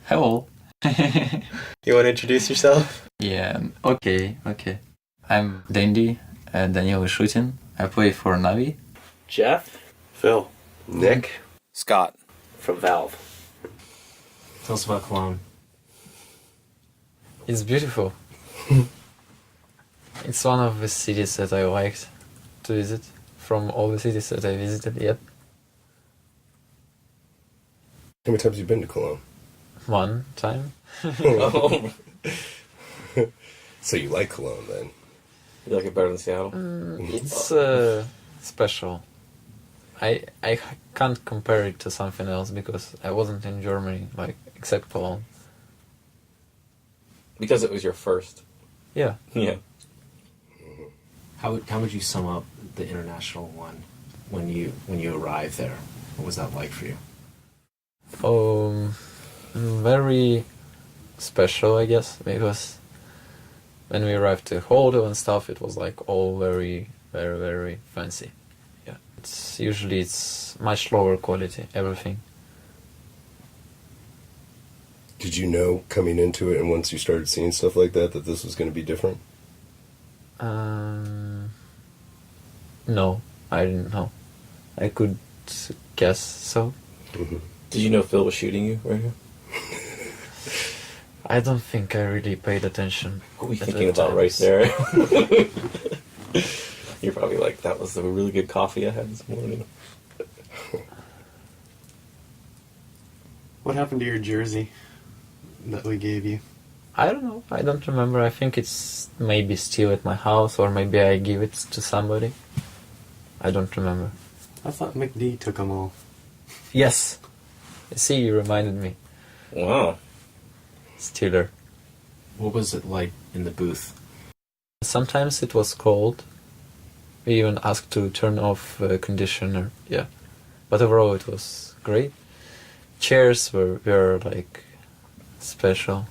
Hello. You want to introduce yourself? Yeah, okay. I'm Dendi, Daniel is shooting. I play for Navi. Jeff Phil. Nick. Scott. from Valve. Tell us about Cologne. It's beautiful. It's one of the cities that I liked to visit from all the cities that I visited yet. How many times have you been to Cologne? One time. Oh. So you like Cologne then? You like it better than Seattle? It's special. I can't compare it to something else because I wasn't in Germany, like, except Cologne. Because it was your first. Yeah. Yeah. How would you sum up the international one when you arrived there? What was that like for you? Very special, I guess, because when we arrived to hotel and stuff, it was like all very, very, very fancy. Yeah, it's much lower quality, everything. Did you know coming into it and once you started seeing stuff like that this was going to be different? No, I didn't know. I could guess so. Mm-hmm. Did you know Phil was shooting you right here? I don't think I really paid attention. What were you at thinking the about right times. there? You're probably like, that was a really good coffee I had this morning. What happened to your jersey that we gave you? I don't know. I don't remember. I think it's maybe still at my house, or maybe I give it to somebody. I don't remember. I thought McD took them all. Yes. See, you reminded me. Wow. Steeler. What was it like in the booth? Sometimes it was cold. We even asked to turn off conditioner. Yeah. But overall it was great. Chairs were like special.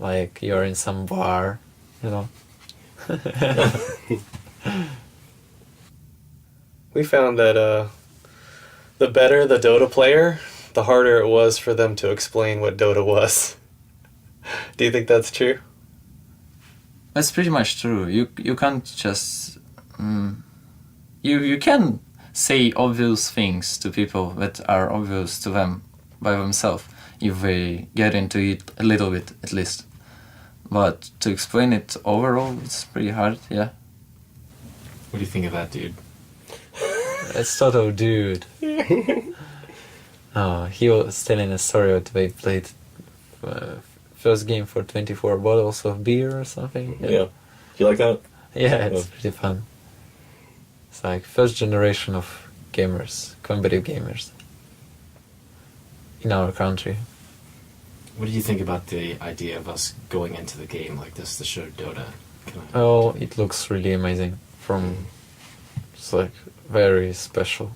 Like you're in some bar, you know. We found that the better the Dota player, the harder it was for them to explain what Dota was. Do you think that's true? That's pretty much true. You can't just you can say obvious things to people that are obvious to them by themselves if they get into it a little bit at least. But to explain it overall, it's pretty hard. Yeah. What do you think of that dude? It's total dude. He was telling a story that they played first game for 24 bottles of beer or something. Yeah. You like that? Yeah, it's pretty fun. It's like first generation of gamers, competitive gamers in our country. What do you think about the idea of us going into the game like this, the show Dota? Oh, it looks really amazing. It's like very special.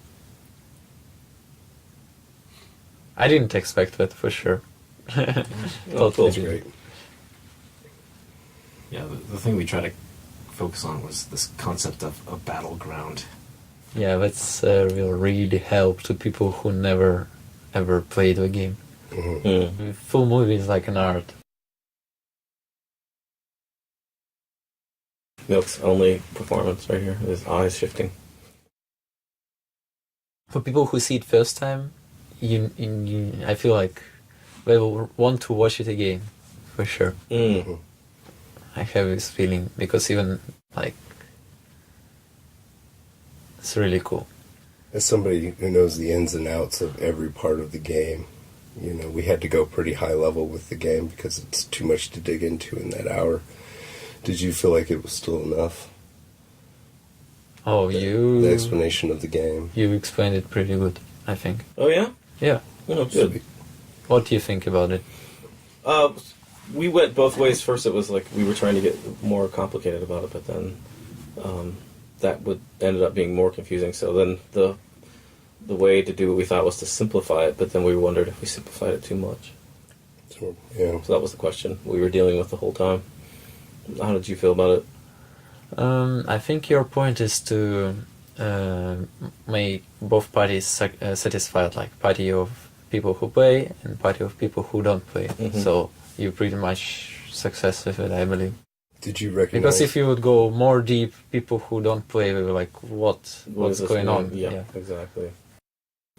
I didn't expect that for sure. Totally That's great. Yeah, the thing we try to focus on was this concept of a battleground. Yeah, that's will really help to people who never ever played the game. Mm-hmm. Full movie is like an art. Milk's only performance right here, his eyes shifting. For people who see it first time, I feel like they will want to watch it again, for sure. Mm-hmm. I have this feeling because even like it's really cool. As somebody who knows the ins and outs of every part of the game, you know, we had to go pretty high level with the game because it's too much to dig into in that hour. Did you feel like it was still enough? Oh, The explanation of the game. You explained it pretty good, I think. Oh, yeah? Yeah. Oh, good. What do you think about it? We went both ways. First, it was like we were trying to get more complicated about it, but then that ended up being more confusing. So then the way to do what we thought was to simplify it, but then we wondered if we simplified it too much. So, yeah. So that was the question we were dealing with the whole time. How did you feel about it? I think your point is to make both parties satisfied, like party of people who play and party of people who don't play. Mhm. So you pretty much success with it, I believe. Did you recognize? Because if you would go more deep, people who don't play will be like, what's is this going on? Yeah, exactly.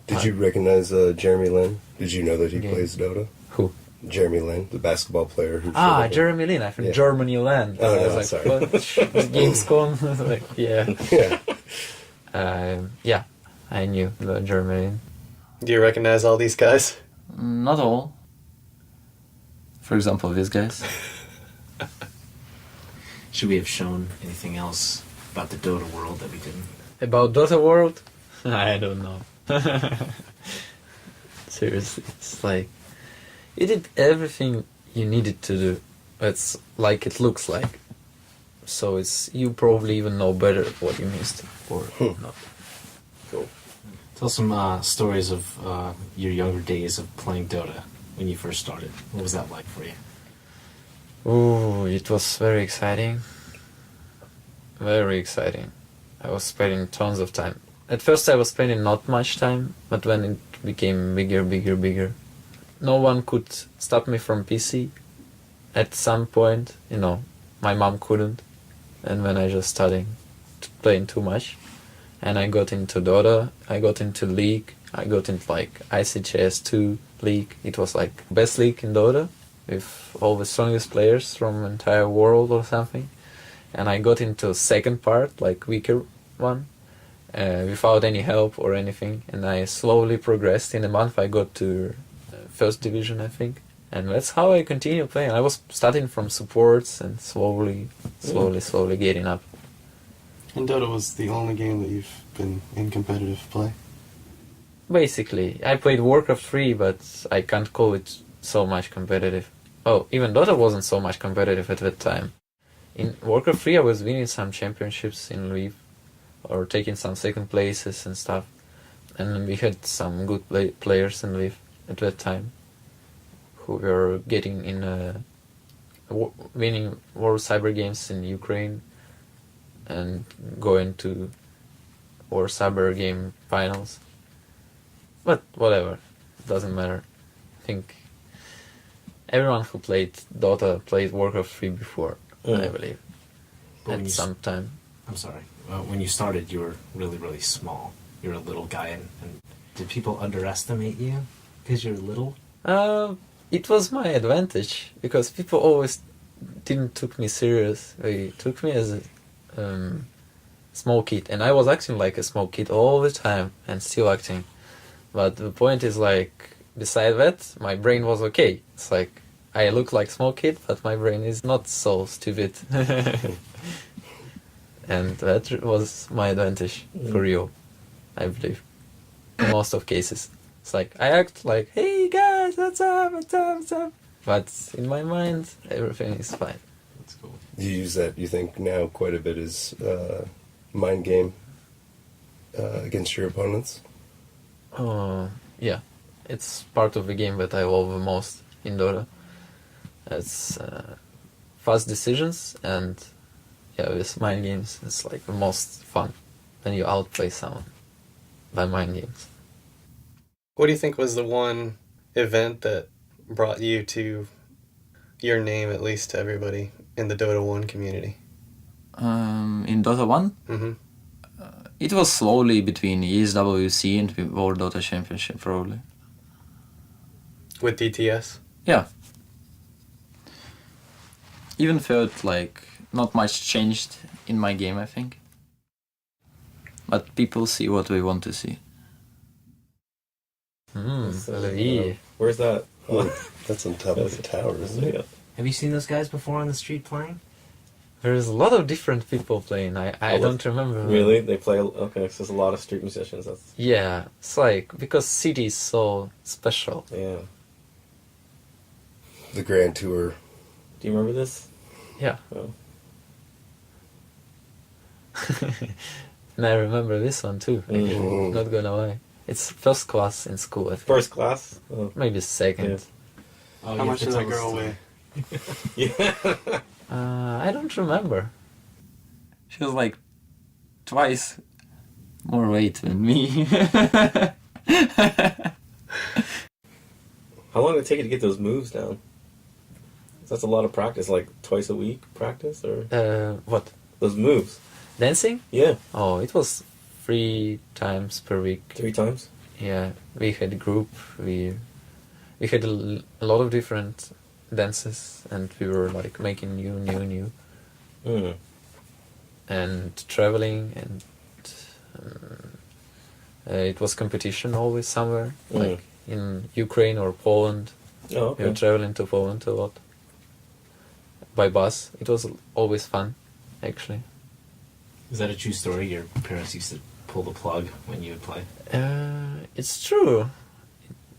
Did you recognize Jeremy Lin? Did you know that he Game. plays Dota? Who? Jeremy Lin, the basketball player who. showed Ah, up in- Jeremy Lin. I from Yeah. Germany land. Oh, I no, was like, sorry. what? The Gamescom? Like, yeah. Yeah. Yeah, I knew the Jeremy Lin. Do you recognize all these guys? Not all. For example, these guys. Should we have shown anything else about the Dota world that we didn't? About Dota World? I don't know. Seriously, it's like you did everything you needed to do. It's like it looks like. So it's you probably even know better what you missed or not. Cool. Tell some stories of your younger days of playing Dota when you first started. What was that like for you? Oh, it was very exciting. Very exciting. I was spending tons of time. At first I was spending not much time, but when it became bigger, no one could stop me from PC. At some point, my mom couldn't. And when I just started playing too much, and I got into Dota, I got into League, I got into like ICHS 2 League. It was like best league in Dota, with all the strongest players from the entire world or something. And I got into second part, like weaker one, without any help or anything. And I slowly progressed. In a month I got to first division, I think. And that's how I continued playing. I was starting from supports and slowly getting up. And Dota was the only game that you've been in competitive play? Basically, I played Warcraft 3, but I can't call it so much competitive. Oh, even Dota wasn't so much competitive at that time. In Warcraft 3 I was winning some championships in Lviv, or taking some second places and stuff. And we had some good players in Lviv at that time, who were getting in winning World Cyber Games in Ukraine, and going to World Cyber Game finals. But whatever, doesn't matter. I think everyone who played Dota played Warcraft 3 before, I believe, But when at you some time. I'm sorry. When you started, you were really, really small. You're a little guy, and did people underestimate you because you're little? It was my advantage, because people always didn't took me serious. They took me as a small kid, and I was acting like a small kid all the time, and still acting. But the point is, like, beside that, my brain was okay. It's like, I look like small kid, but my brain is not so stupid. And that was my advantage for real, I believe. In most of cases. It's like, I act like, hey guys, what's up, what's up, what's up? But in my mind, everything is fine. That's cool. You use that, you think, now quite a bit as mind game against your opponents? Yeah. It's part of the game that I love the most in Dota. It's fast decisions, and yeah, with mind games, it's like the most fun when you outplay someone by mind games. What do you think was the one event that brought you to your name, at least to everybody in the Dota 1 community? In Dota 1, Mm-hmm. it was slowly between ESWC and the World Dota Championship, probably. With DTS? Yeah. Even felt like not much changed in my game, I think. But people see what we want to see. Where's that? Oh, that's on top of the tower, isn't it? Yeah. Have you seen those guys before on the street playing? There's a lot of different people playing. I don't remember. Really? They play. Okay, so there's a lot of street musicians. That's Yeah, it's like, because city is so special. yeah. The Grand Tour. Do you remember this? Yeah. Oh. And I remember this one too. Mhm. Not gonna lie. It's first class in school, I think. First class. Oh. Maybe second. Yeah. Oh, How much did that girl weigh? Yeah. I don't remember. She was like twice more weight than me. How long did it take you to get those moves down? That's a lot of practice, like twice a week practice, or What? those moves. Dancing? Yeah, Oh, it was 3 times per week. 3 times. Yeah, we had a group. We had a lot of different dances, and we were like making new, Mm. and traveling, and it was competition always somewhere, like in Ukraine or Poland. Oh, We were okay. traveling to Poland a lot by bus. It was always fun, actually. Is that a true story? Your parents used to pull the plug when you would play? It's true.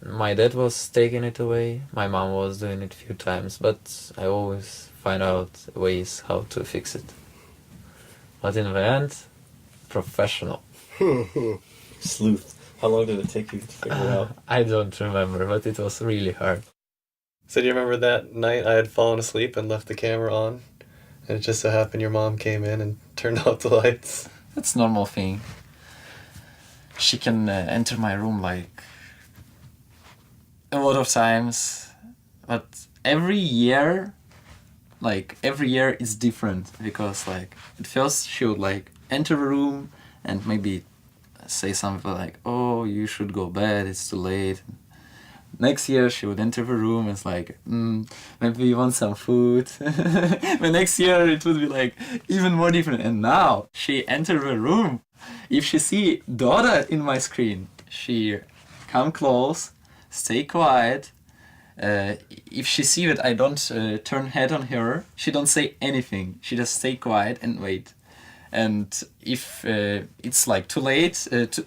My dad was taking it away. My mom was doing it a few times, but I always find out ways how to fix it. But in the end, professional. Sleuth. How long did it take you to figure it out? I don't remember, but it was really hard. So do you remember that night I had fallen asleep and left the camera on? And it just so happened your mom came in and turned off the lights. That's a normal thing. She can enter my room like a lot of times, but every year is different, because like at first she would like enter the room and maybe say something like, "Oh, you should go bed, it's too late." Next year she would enter the room and it's like, maybe you want some food. The next year it would be like even more different. And now she enter the room. If she see Dota in my screen, she come close, stay quiet. If she see that I don't turn head on her, she don't say anything. She just stay quiet and wait. And if it's like too late,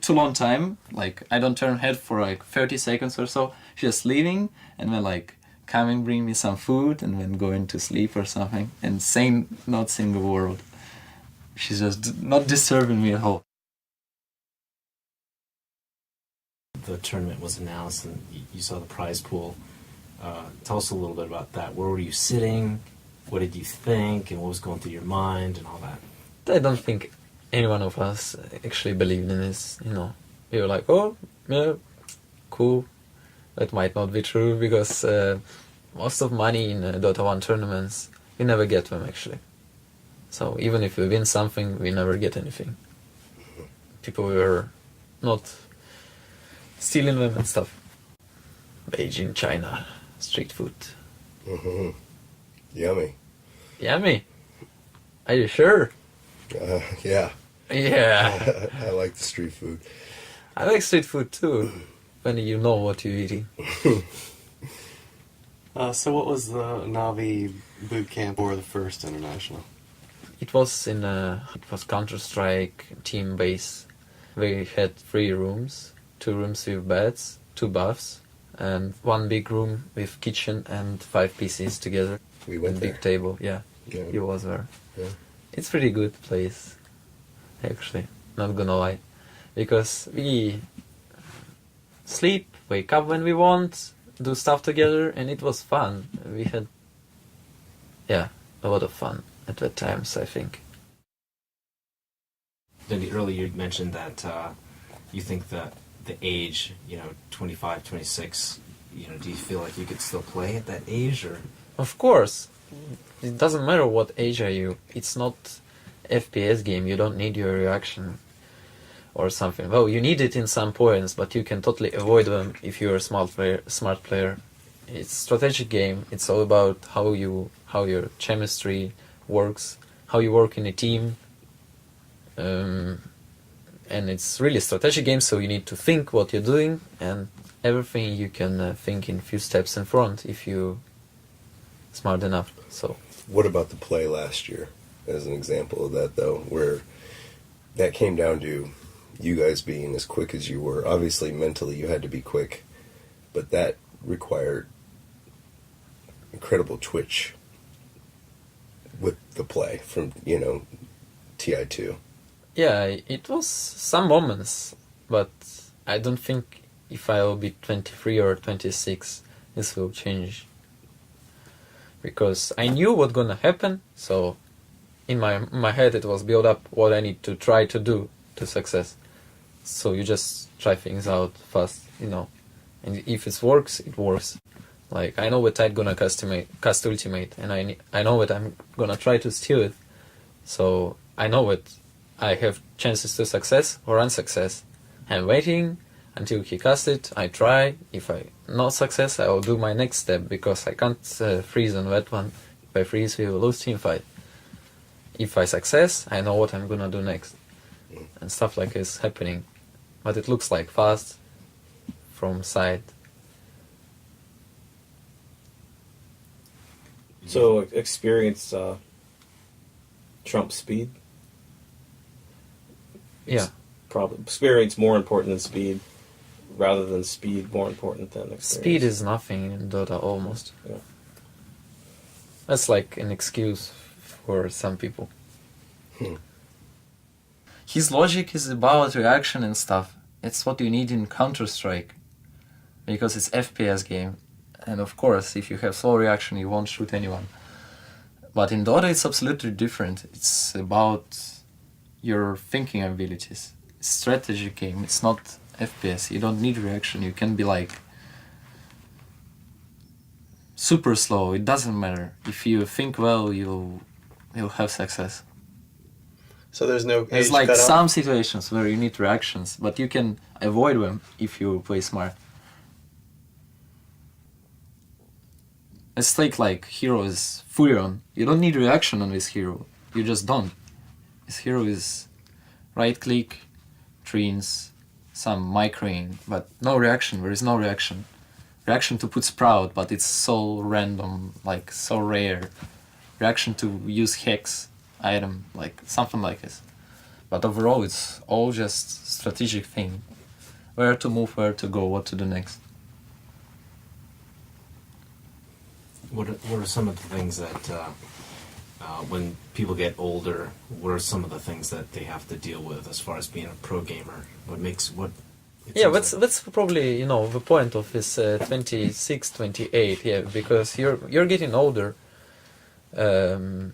too long time, like I don't turn head for like 30 seconds or so, she's just leaving and then like coming bring me some food and then going to sleep or something and saying not single word. She's just not disturbing me at all. The tournament was announced and you saw the prize pool. Tell us a little bit about that. Where were you sitting? What did you think? And what was going through your mind and all that? I don't think any one of us actually believed in this, you know. We were like, oh, yeah, cool. That might not be true, because most of money in Dota 1 tournaments, you never get them actually. So even if we win something, we never get anything. People were not stealing them and stuff. Beijing, China, street food. Mm-hmm. Yummy. Yummy. Are you sure? Yeah. Yeah. I like the street food. I like street food too, when you know what you're eating. So what was the Navi boot camp or the first international? It was Counter-Strike team base. We had 3 rooms, 2 rooms with beds, 2 baths, and 1 big room with kitchen and 5 PCs together. We went and there. big table, yeah. Yeah. He was there. Yeah. It's pretty good place, actually, not gonna lie. Because we sleep, wake up when we want, do stuff together, and it was fun. We had, a lot of fun at that times, I think. Dendi, earlier you mentioned that you think that the age, 25, 26, do you feel like you could still play at that age, or? Of course, it doesn't matter what age are you. It's not FPS game. You don't need your reaction or something. Well, you need it in some points, but you can totally avoid them if you're a smart player. It's strategic game. It's all about how your chemistry works, how you work in a team. And it's really a strategic game, so you need to think what you're doing, and everything you can think in a few steps in front if you smart enough. So What about the play last year as an example of that, though, where that came down to you guys being as quick as you were? Obviously, mentally, you had to be quick, but that required incredible twitch with the play from, TI2. yeah, it was some moments, but I don't think if I'll be 23 or 26, this will change. Because I knew what's gonna happen, so in my head it was built up what I need to try to do to success. So you just try things out fast, and if it works, it works. Like, I know what I'm gonna cast ultimate, and I know what I'm gonna try to steal it. So I know what I have chances to success or unsuccess. I'm waiting until he casts it. I try. If I not success, I will do my next step because I can't freeze on that one. If I freeze, we will lose team fight. If I success, I know what I'm gonna do next, and stuff like this happening. But it looks like fast from side. So experience trumps speed. Yeah. Probably experience more important than speed, rather than speed more important than experience. Speed is nothing in Dota almost. Yeah. That's like an excuse for some people. His logic is about reaction and stuff. It's what you need in Counter-Strike. Because it's FPS game. And of course, if you have slow reaction, you won't shoot anyone. But in Dota, it's absolutely different. It's about your thinking abilities. It's strategy game. It's not FPS. You don't need reaction. You can be like super slow. It doesn't matter. If you think well, you'll have success. So there's no age There's like cutoff? some situations where you need reactions, but you can avoid them if you play smart. Let's take like hero is Furion. You don't need reaction on this hero. You just don't. This hero is right click, trees, some microing, but no reaction. There is no reaction. Reaction to put sprout, but it's so random, like so rare. Reaction to use hex item, like something like this. But overall, it's all just strategic thing. Where to move, where to go, what to do next. What are some of the things that when people get older, what are some of the things that they have to deal with as far as being a pro gamer? What makes what? it Yeah, seems that's probably the point of this 26, 28. Yeah, because you're getting older, and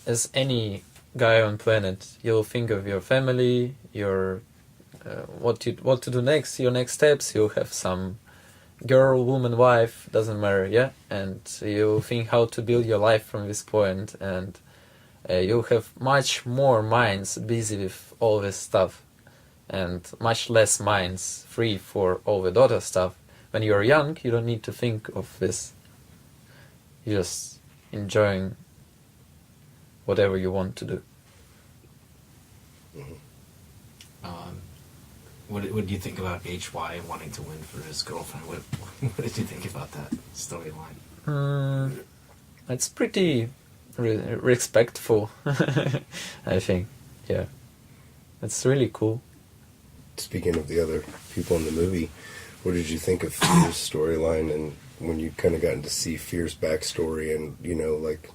as any guy on planet, you'll think of your family, your what to do next, your next steps. You'll have some girl, woman, wife, doesn't matter, yeah, and you think how to build your life from this point, and you'll have much more minds busy with all this stuff, and much less minds free for all the Dota stuff. When you're young, you don't need to think of this. You're just enjoying whatever you want to do. What do you think about HY wanting to win for his girlfriend? What did you think about that storyline? It's pretty respectful, I think. Yeah, it's really cool. Speaking of the other people in the movie, what did you think of Fear's storyline, and when you kind of gotten to see Fear's backstory, and like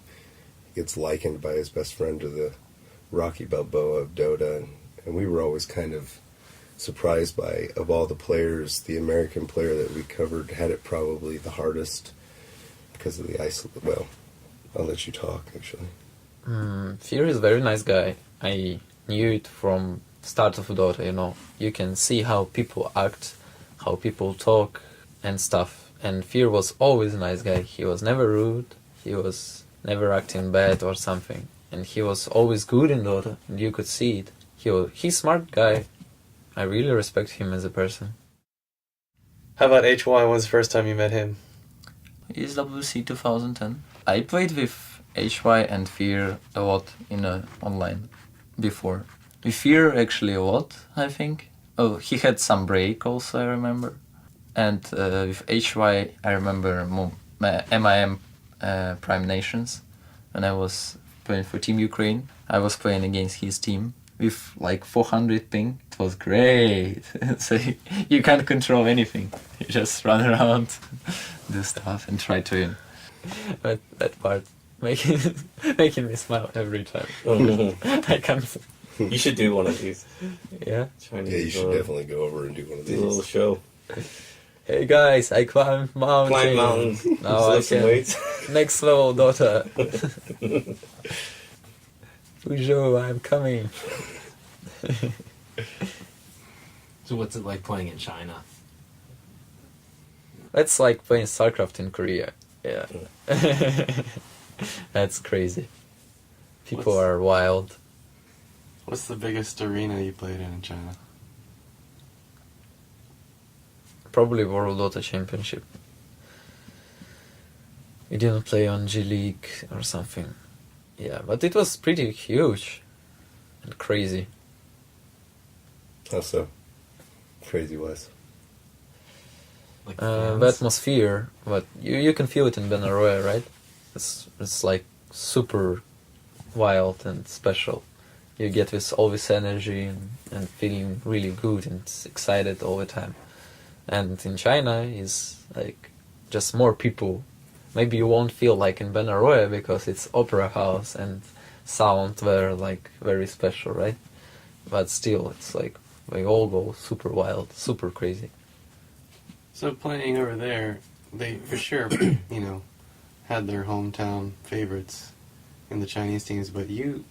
he gets likened by his best friend to the Rocky Balboa of Dota, and we were always kind of surprised by, of all the players, the American player that we covered had it probably the hardest because of the well, I'll let you talk actually. Fear is a very nice guy. I knew it from start of Dota, You can see how people act, how people talk and stuff. And Fear was always a nice guy. He was never rude. He was never acting bad or something. And he was always good in Dota, and you could see it. He's a smart guy. I really respect him as a person. How about HY? When's the first time you met him? It's WC 2010. I played with HY and Fear a lot in online before. With Fear actually a lot, I think. Oh, he had some break also, I remember. And with HY, I remember MIM Prime Nations. When I was playing for Team Ukraine, I was playing against his team with like 400 ping. It was great. So you can't control anything. You just run around, do stuff, and try to win. But that part making me smile every time. I can't. You should do one of these. Yeah. Chinese, Yeah, you should definitely go over and do one of do a little these. show. Hey guys, I climbed mountain. Climb mountains. Now I Lift some can. weights. Next level Dota. Fujo, I'm coming. So what's it like playing in China? That's like playing StarCraft in Korea. Yeah. That's crazy. People What's- are wild. What's the biggest arena you played in China? Probably World Dota Championship. We didn't play on G League or something. Yeah, but it was pretty huge and crazy. How so? Crazy was. Like The fans? atmosphere, but you can feel it in Benaroya, right? It's like super wild and special. You get all this energy and feeling really good and excited all the time. And in China is like just more people. Maybe you won't feel like in Benaroya because it's opera house and sound were like very special, right? But still, it's like they all go super wild, super crazy. So playing over there, they for sure, had their hometown favorites in the Chinese teams, but you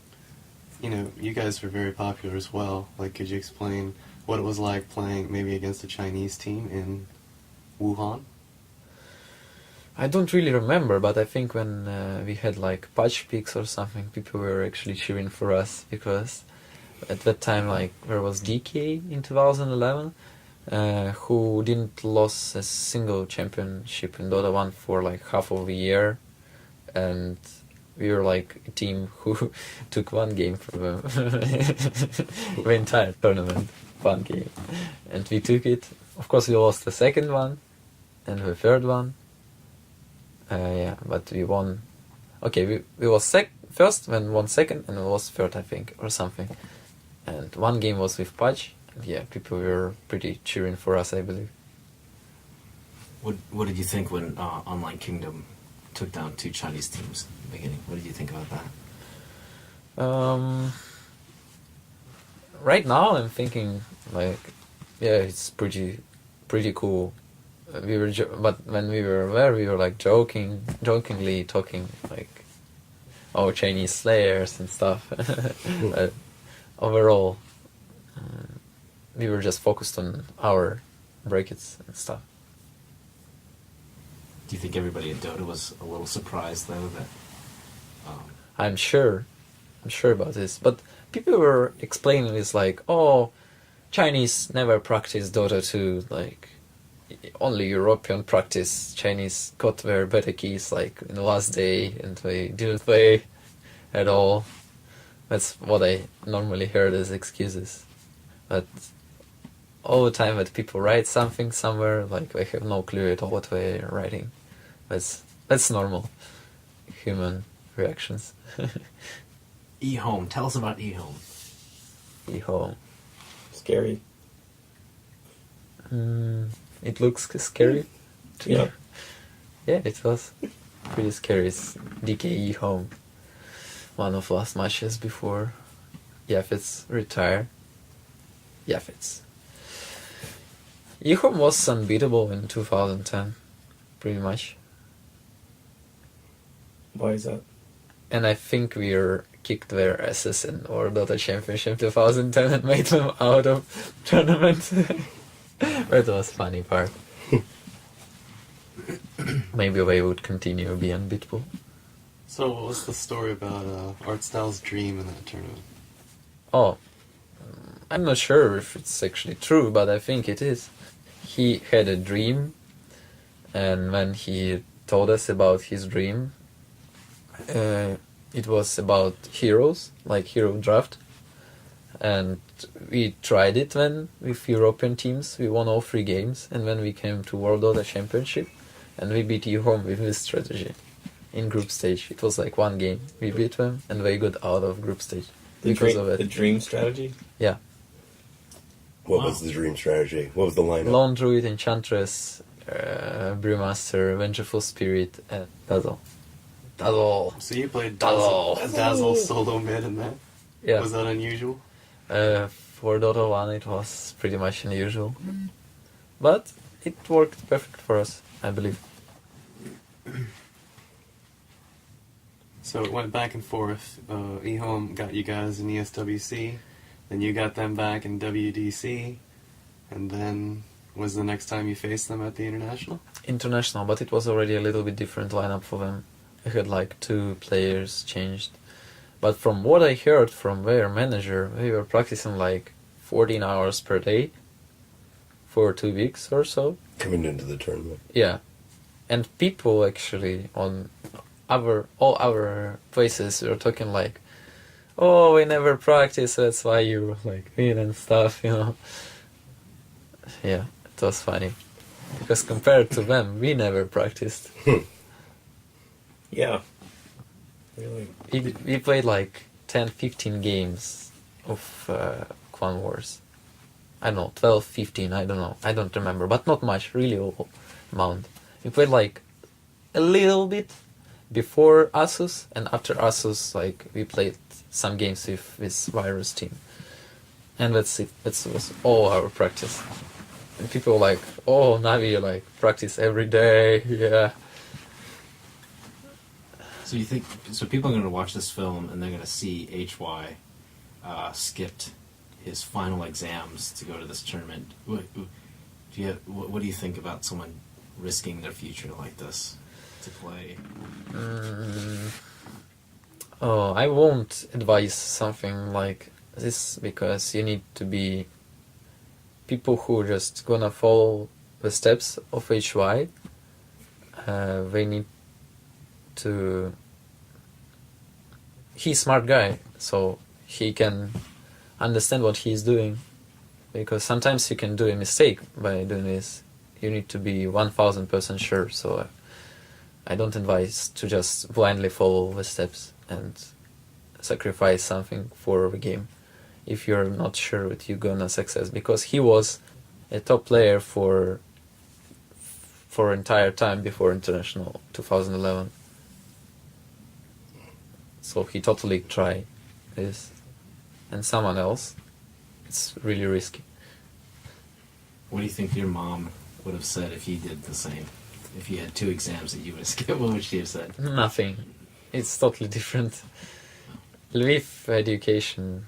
guys were very popular as well. Like, could you explain what it was like playing maybe against a Chinese team in Wuhan? I don't really remember, but I think when we had like patch picks or something, people were actually cheering for us because at that time, like, there was DK in 2011, who didn't lose a single championship in Dota 1 for like half of a year, and we were like a team who took one game from them the entire tournament, one game, and we took it. Of course, we lost the second one and the third one. Yeah, but we won. Okay, we was first, then won second, and we lost third, I think, or something. And one game was with Patch. And yeah, people were pretty cheering for us, I believe. What did you think when Online Kingdom took down 2 Chinese teams in the beginning? What did you think about that? Right now, I'm thinking like, yeah, it's pretty cool. We were, but when we were there, we were like jokingly talking like, oh, Chinese slayers and stuff. But overall, we were just focused on our brackets and stuff. Do you think everybody at Dota was a little surprised though that? I'm sure about this, but people were explaining this like, oh, Chinese never practice Dota 2, like only European practice. Chinese got their beta keys like in the last day and they didn't play at all. That's what I normally heard as excuses. But all the time that people write something somewhere, like they have no clue at all what they're writing. That's normal human reactions. eHome. Tell us about eHome. eHome. Scary. It looks scary. to Yeah. you. Yeah, it was pretty scary. It's DKE home. One of last matches before Yafits retired. Yafits. eHome was unbeatable in 2010, pretty much. Why is that? And I think we were kicked their asses in our Dota Championship 2010 and made them out of tournament. That was funny part. Maybe they would continue to be unbeatable. So what was the story about Artstyle's dream in that tournament? Oh, I'm not sure if it's actually true, but I think it is. He had a dream, and when he told us about his dream, it was about heroes, like hero draft. And we tried it then with European teams. We won all 3 games, and then we came to World Dota Championship, and we beat eHome with this strategy in group stage. It was like 1 game. We beat them, and they got out of group stage because of it. The dream strategy? Yeah. What Wow. was the dream strategy? What was the lineup? Lone Druid, Enchantress, Brewmaster, Vengeful Spirit, and Dazzle. Dazzle. So you played Dazzle. Dazzle solo mid in that? Yeah. Was that unusual? For Dota 1 it was pretty much unusual. But it worked perfect for us, I believe. So it went back and forth. eHome got you guys in ESWC, then you got them back in WDC, and then was the next time you faced them at the international? International, but it was already a little bit different lineup for them. I had like 2 players changed. But from what I heard from their manager, they were practicing like 14 hours per day for 2 weeks or so. Coming into the tournament. Yeah. And people actually on all our places were talking like, oh, we never practice, that's why you like win and stuff, you know. Yeah, it was funny. Because compared to them, we never practiced. Yeah. Really. We played like 10, 15 games of Clan Wars. I don't know, 12, 15, I don't know. I don't remember, but not much, really low amount. We played like a little bit before Asus, and after Asus, like we played some games with this virus team. And that's it. That was all our practice. And people were like, oh, Navi, you like practice every day, yeah. So you think people are going to watch this film and they're going to see HY skipped his final exams to go to this tournament. What do you think about someone risking their future like this to play? Oh, I won't advise something like this because you need to be people who are just gonna follow the steps of HY. They need to. He's a smart guy, so he can understand what he's doing. Because sometimes you can do a mistake by doing this. You need to be 1000% sure. So I don't advise to just blindly follow the steps and sacrifice something for the game if you're not sure that you're gonna success. Because he was a top player for entire time before international 2011. So he totally tried this, and someone else. It's really risky. What do you think your mom would have said if you did the same? If you had 2 exams that you would have skipped, what would she have said? Nothing. It's totally different. Lviv education,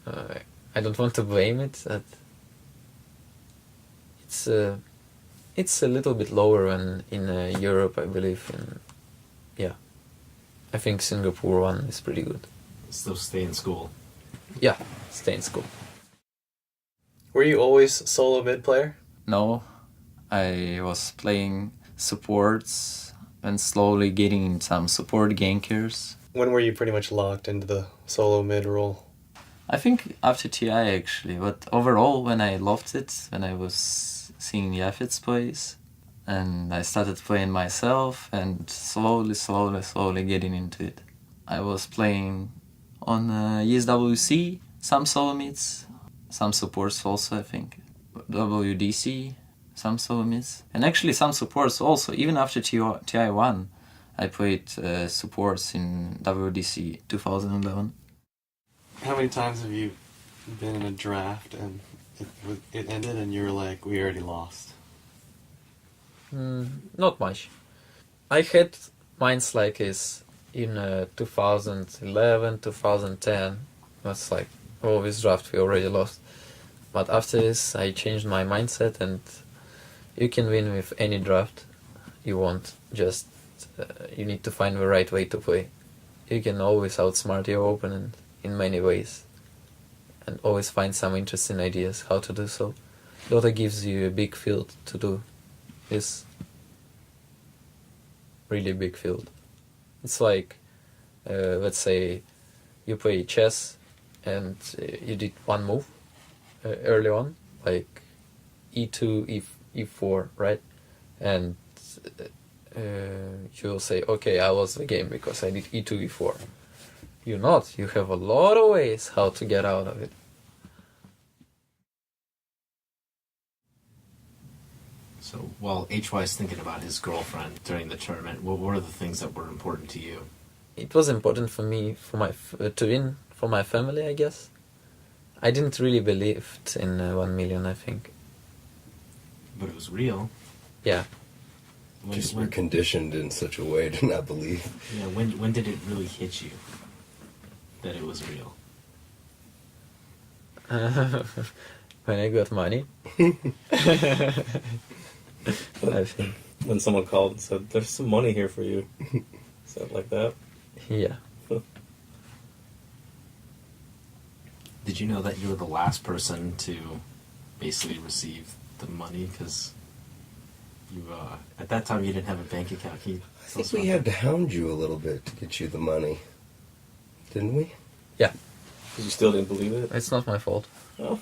I don't want to blame it. But it's a little bit lower than in Europe, I believe. Yeah, I think Singapore one is pretty good. Still stay in school. Yeah, stay in school. Were you always solo mid player? No, I was playing supports and slowly getting some support gankers. When were you pretty much locked into the solo mid role? I think after TI actually, but overall when I loved it, when I was seeing Yafit's plays, and I started playing myself and slowly getting into it. I was playing on ESWC, some solo mids, some supports also I think, WDC, some solo mids, and actually some supports also. Even after TI1, I played supports in WDC 2011. How many times have you been in a draft and it ended and you were like, we already lost? Not much. I had minds like this in 2011, 2010. That's like, oh, this draft we already lost. But after this, I changed my mindset, and you can win with any draft you want. Just you need to find the right way to play. You can always outsmart your opponent in many ways, and always find some interesting ideas how to do so. Dota gives you a big field to do this. Really big field. It's like, let's say, you play chess, and you did one move early on, like e2, e4, right? And you'll say, okay, I lost the game because I did e2, e4. You're not. You have a lot of ways how to get out of it. So while HY is thinking about his girlfriend during the tournament, what were the things that were important to you? It was important for me, to win for my family, I guess. I didn't really believe in 1 million, I think. But it was real. Yeah. Just we're conditioned in such a way to not believe. Yeah. When did it really hit you that it was real? when I got money. I think. When someone called and said, "There's some money here for you," something like that. Yeah. Did you know that you were the last person to basically receive the money? Because you, at that time, you didn't have a bank account. Can you I think we had to hound you a little bit to get you the money. Didn't we? Yeah. Because you still didn't believe it. It's not my fault. Oh.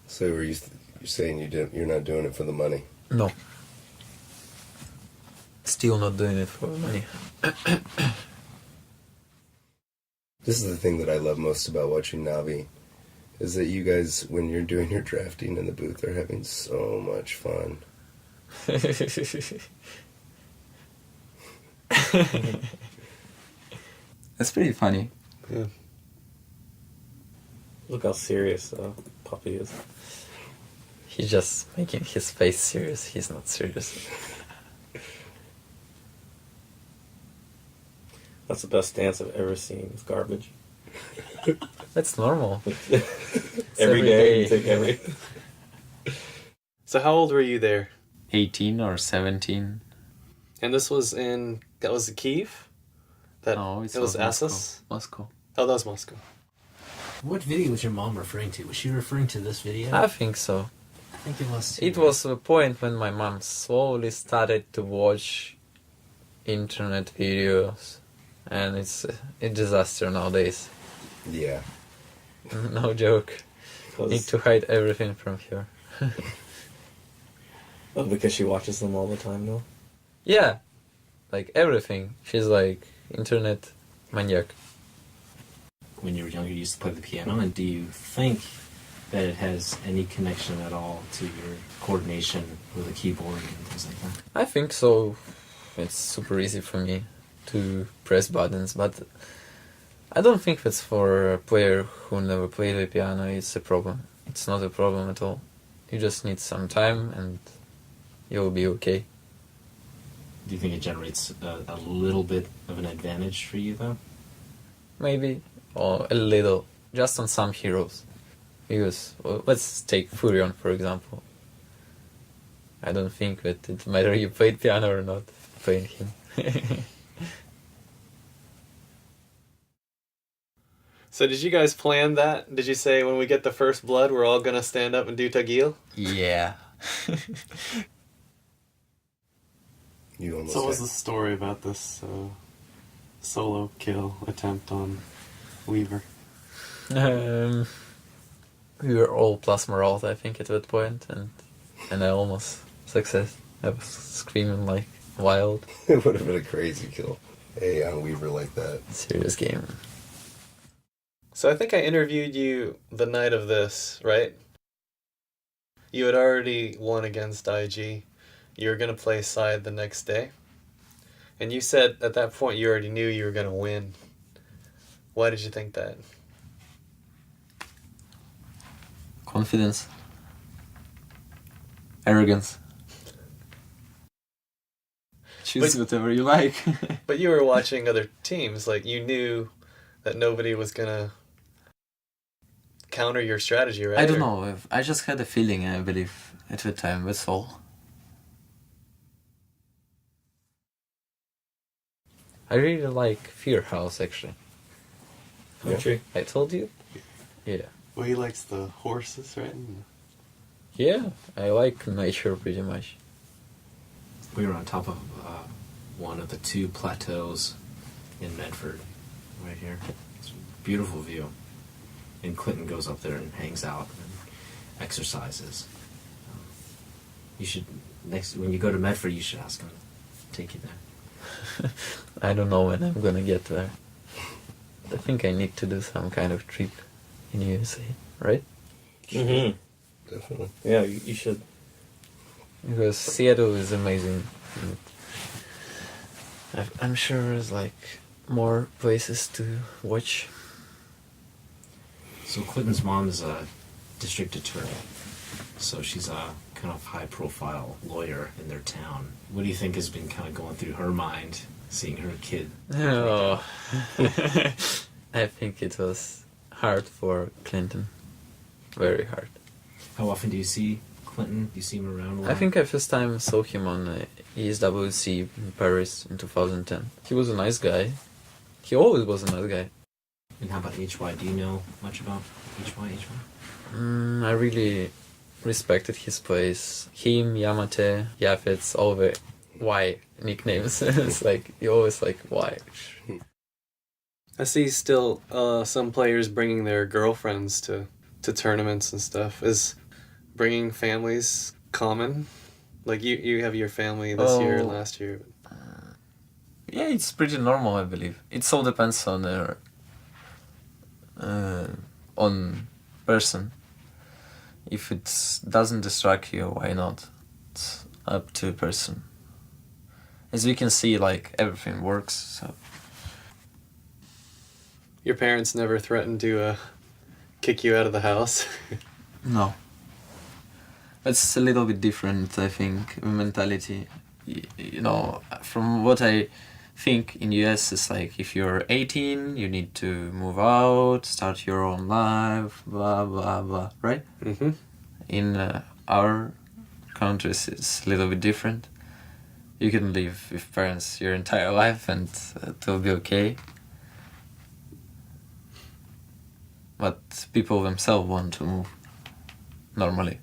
So you're saying you're not doing it for the money? No. Still not doing it for money. This is the thing that I love most about watching Navi, is that you guys, when you're doing your drafting in the booth, are having so much fun. That's pretty funny. Yeah. Look how serious Puppy is. He's just making his face serious. He's not serious. That's the best dance I've ever seen. It's garbage. That's normal. every day. You take every. So how old were you there? 18 or 17. And this was that was Kiev? No, it was Assos? Moscow. Oh, that was Moscow. What video was your mom referring to? Was she referring to this video? I think so. I think it was. Too. It was a point when my mom slowly started to watch internet videos, and it's a disaster nowadays. Yeah. No joke. Need to hide everything from her. Oh, because she watches them all the time now? Yeah, like everything. She's like internet maniac. When you were younger, you used to play the piano, and do you think that it has any connection at all to your coordination with a keyboard and things like that? I think so. It's super easy for me to press buttons, but I don't think that's for a player who never played the piano. It's a problem. It's not a problem at all. You just need some time and you'll be okay. Do you think it generates a little bit of an advantage for you, though? Maybe, or a little, just on some heroes. Because, well, let's take Furion, for example. I don't think that it matters you played piano or not playing him. So did you guys plan that? Did you say when we get the first blood, we're all gonna stand up and do Tagil? Yeah. You almost So what was had- the story about this solo kill attempt on Weaver? We were all plus morale, I think, at that point, and I almost success. I was screaming like wild. It would have been a crazy kill. Hey, on Weaver like that. Serious game. So I think I interviewed you the night of this, right? You had already won against IG. You were going to play side the next day. And you said at that point you already knew you were going to win. Why did you think that? Confidence. Arrogance. Choose whatever you like. But you were watching other teams. Like, you knew that nobody was going to counter your strategy, right? I don't know. I just had a feeling, I believe, at the time. That's all. I really like Fear House, actually. Country. I told you? Yeah. Well, he likes the horses, right? Yeah, I like nature pretty much. We were on top of one of the two plateaus in Medford, right here. It's a beautiful view. And Clinton goes up there and hangs out and exercises. You should when you go to Medford, you should ask him to take you there. I don't know when I'm gonna get there. I think I need to do some kind of trip in USA, right? Mm-hmm. Definitely. Yeah, you should. Because Seattle is amazing. And I'm sure there's like more places to watch. So Clinton's mom is a district attorney. So she's a kind of high-profile lawyer in their town. What do you think has been kind of going through her mind, seeing her kid? Oh. I think it was hard for Clinton. Very hard. How often do you see Clinton? Do you see him around a lot? I think I first time saw him on ESWC in Paris in 2010. He was a nice guy. He always was a nice guy. And how about HY? Do you know much about HY? I really respected his plays. Him, Yamate, Yafets, all the Y nicknames. It's like, you always like, Y. I see still some players bringing their girlfriends to tournaments and stuff. Is bringing families common? Like you have your family this year, last year. Yeah, it's pretty normal, I believe. It all depends on their on person. If it doesn't distract you, why not? It's up to a person. As we can see, like, everything works, so... Your parents never threatened to kick you out of the house? No. It's a little bit different, I think, mentality. You know, from what I think in US, it's like, if you're 18, you need to move out, start your own life, blah, blah, blah, right? Mm-hmm. In our countries, it's a little bit different. You can live with parents your entire life and it will be okay. But people themselves want to move, normally.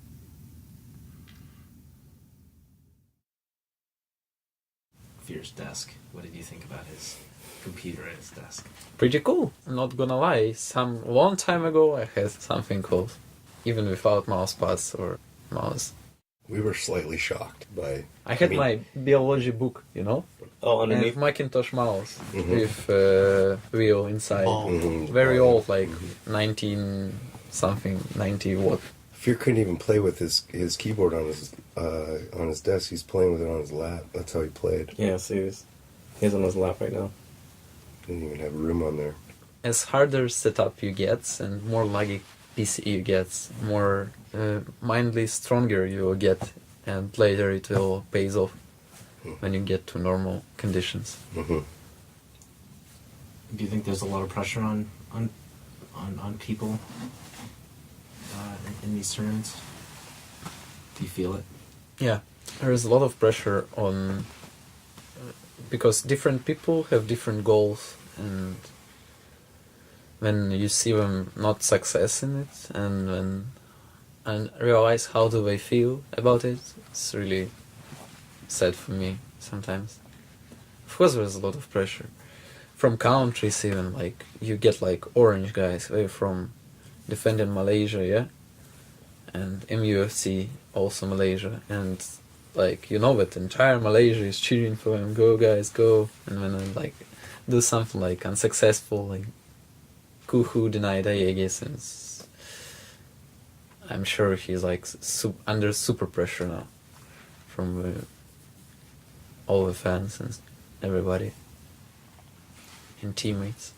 Fear's desk. What did you think about his computer at his desk? Pretty cool. I'm not gonna lie. Some long time ago, I had something called, even without mouse pads or mouse. We were slightly shocked by. I had my biology book, you know, Oh, and underneath. Macintosh mouse Mhm. with wheel inside. Ball. Mhm. Very old, like 19 something, 90 what. Fear couldn't even play with his keyboard on his desk. He's playing with it on his lap. That's how he played. Yeah, see, he's on his lap right now. Didn't even have room on there. As harder setup you get and more laggy PC you get, more mindly stronger you will get, and later it will pays off when you get to normal conditions. Hmm. Do you think there's a lot of pressure on people in these tournaments? Do you feel it? Yeah, there is a lot of pressure on because different people have different goals, and when you see them not success in it, and realize how do they feel about it, it's really sad for me sometimes. Of course, there's a lot of pressure from countries, even like you get like orange guys, they're from defending Malaysia, yeah, and MUFC also Malaysia, and like you know that entire Malaysia is cheering for them, go guys, go, and when I like do something like unsuccessful, like Kuhu denied Aegis, and I'm sure he's like under super pressure now from all the fans and everybody and teammates.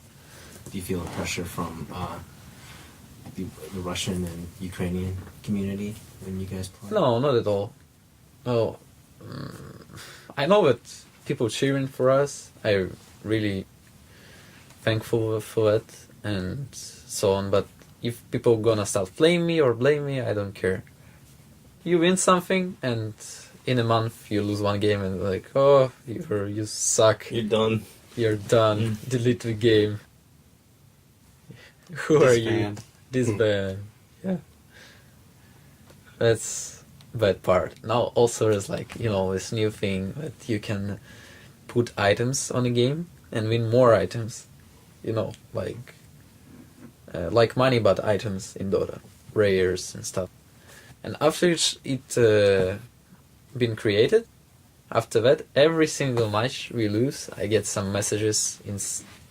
Do you feel the pressure from the Russian and Ukrainian community when you guys play? No, not at all. No, I know that people cheering for us. I'm really thankful for that and so on. But if people gonna start playing me or blame me, I don't care. You win something, and in a month you lose one game, and like, oh, you suck. You're done. You're done. Delete the game. Who are you? Disband. Disband. Yeah. That's bad part. Now also there's like, you know, this new thing that you can put items on a game and win more items. You know, like money but items in Dota. Rares and stuff. And after it been created, after that, every single match we lose, I get some messages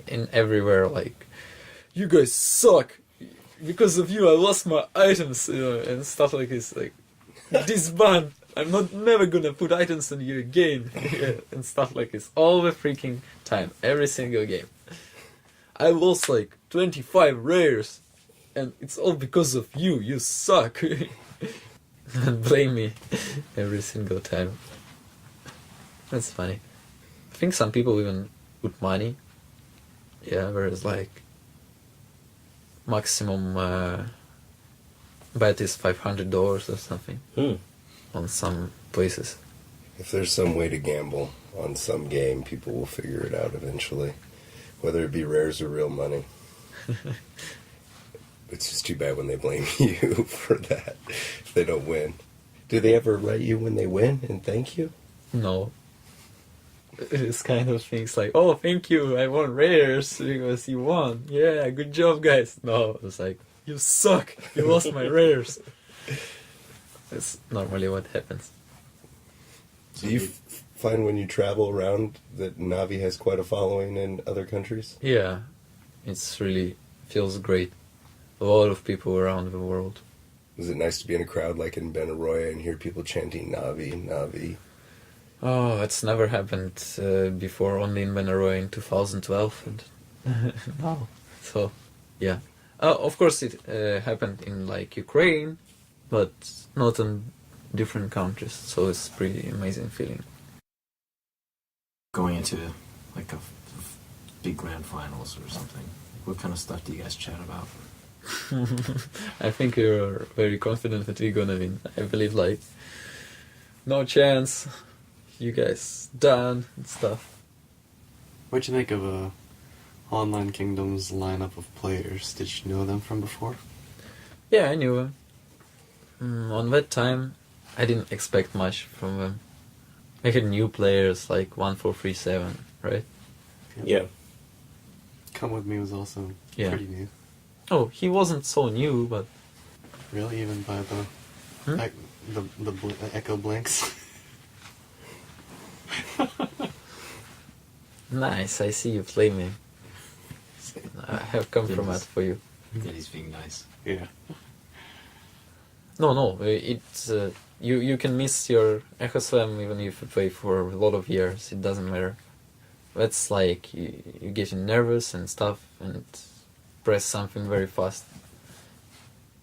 in everywhere like, you guys suck! Because of you I lost my items, you know, and stuff like this, like, disband! I'm never gonna put items on you again, yeah, and stuff like this, all the freaking time, every single game. I lost like 25 rares, and it's all because of you, you suck! And blame me every single time. That's funny. I think some people even put money. Yeah, whereas like maximum bet is $500 or something on some places. If there's some way to gamble on some game, people will figure it out eventually, whether it be rares or real money. It's just too bad when they blame you for that if they don't win. Do they ever write you when they win and thank you? No. It's kind of things like, oh, thank you, I won rares because you won. Yeah, good job, guys. No, it's like, you suck, you lost my rares. That's normally what happens. Do you find when you travel around that Navi has quite a following in other countries? Yeah, it's really feels great. A lot of people around the world. Is it nice to be in a crowd like in Benaroya and hear people chanting Navi, Navi? Oh, it's never happened before, only in Benaroya in 2012. And no. So, yeah. Of course it happened in like Ukraine, but not in different countries, so it's pretty amazing feeling. Going into like a big grand finals or something, what kind of stuff do you guys chat about? I think we're very confident that we're gonna win. I believe like no chance, you guys done and stuff. What'd you think of Online Kingdom's lineup of players? Did you know them from before? Yeah, I knew them. On that time, I didn't expect much from them. I had new players like 1437, right? Yeah. Come With Me was also Yeah. pretty new. Oh, he wasn't so new, but Really, even by the echo blinks. nice. I see you play me. I have compromise for you. That he's being nice. Yeah. No, it's you can miss your Echo Slam even if you play for a lot of years. It doesn't matter. That's like you getting nervous and stuff and press something very fast.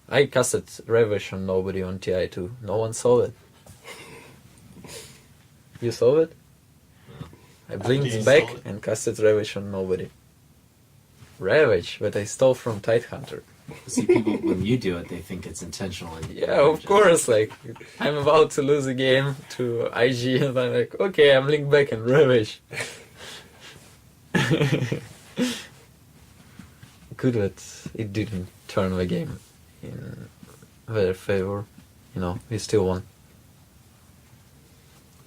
I casted Revish on nobody on TI2. No one saw it. You saw it? I blinked You back saw it? and casted Revish on nobody. Ravage, but I stole from Tidehunter. See, people, when you do it, they think it's intentional. And Yeah, of course, like, I'm about to lose a game to IG and I'm like, okay, I'm linked back and Ravage. Good that it didn't turn the game in their favor. You know, we still won.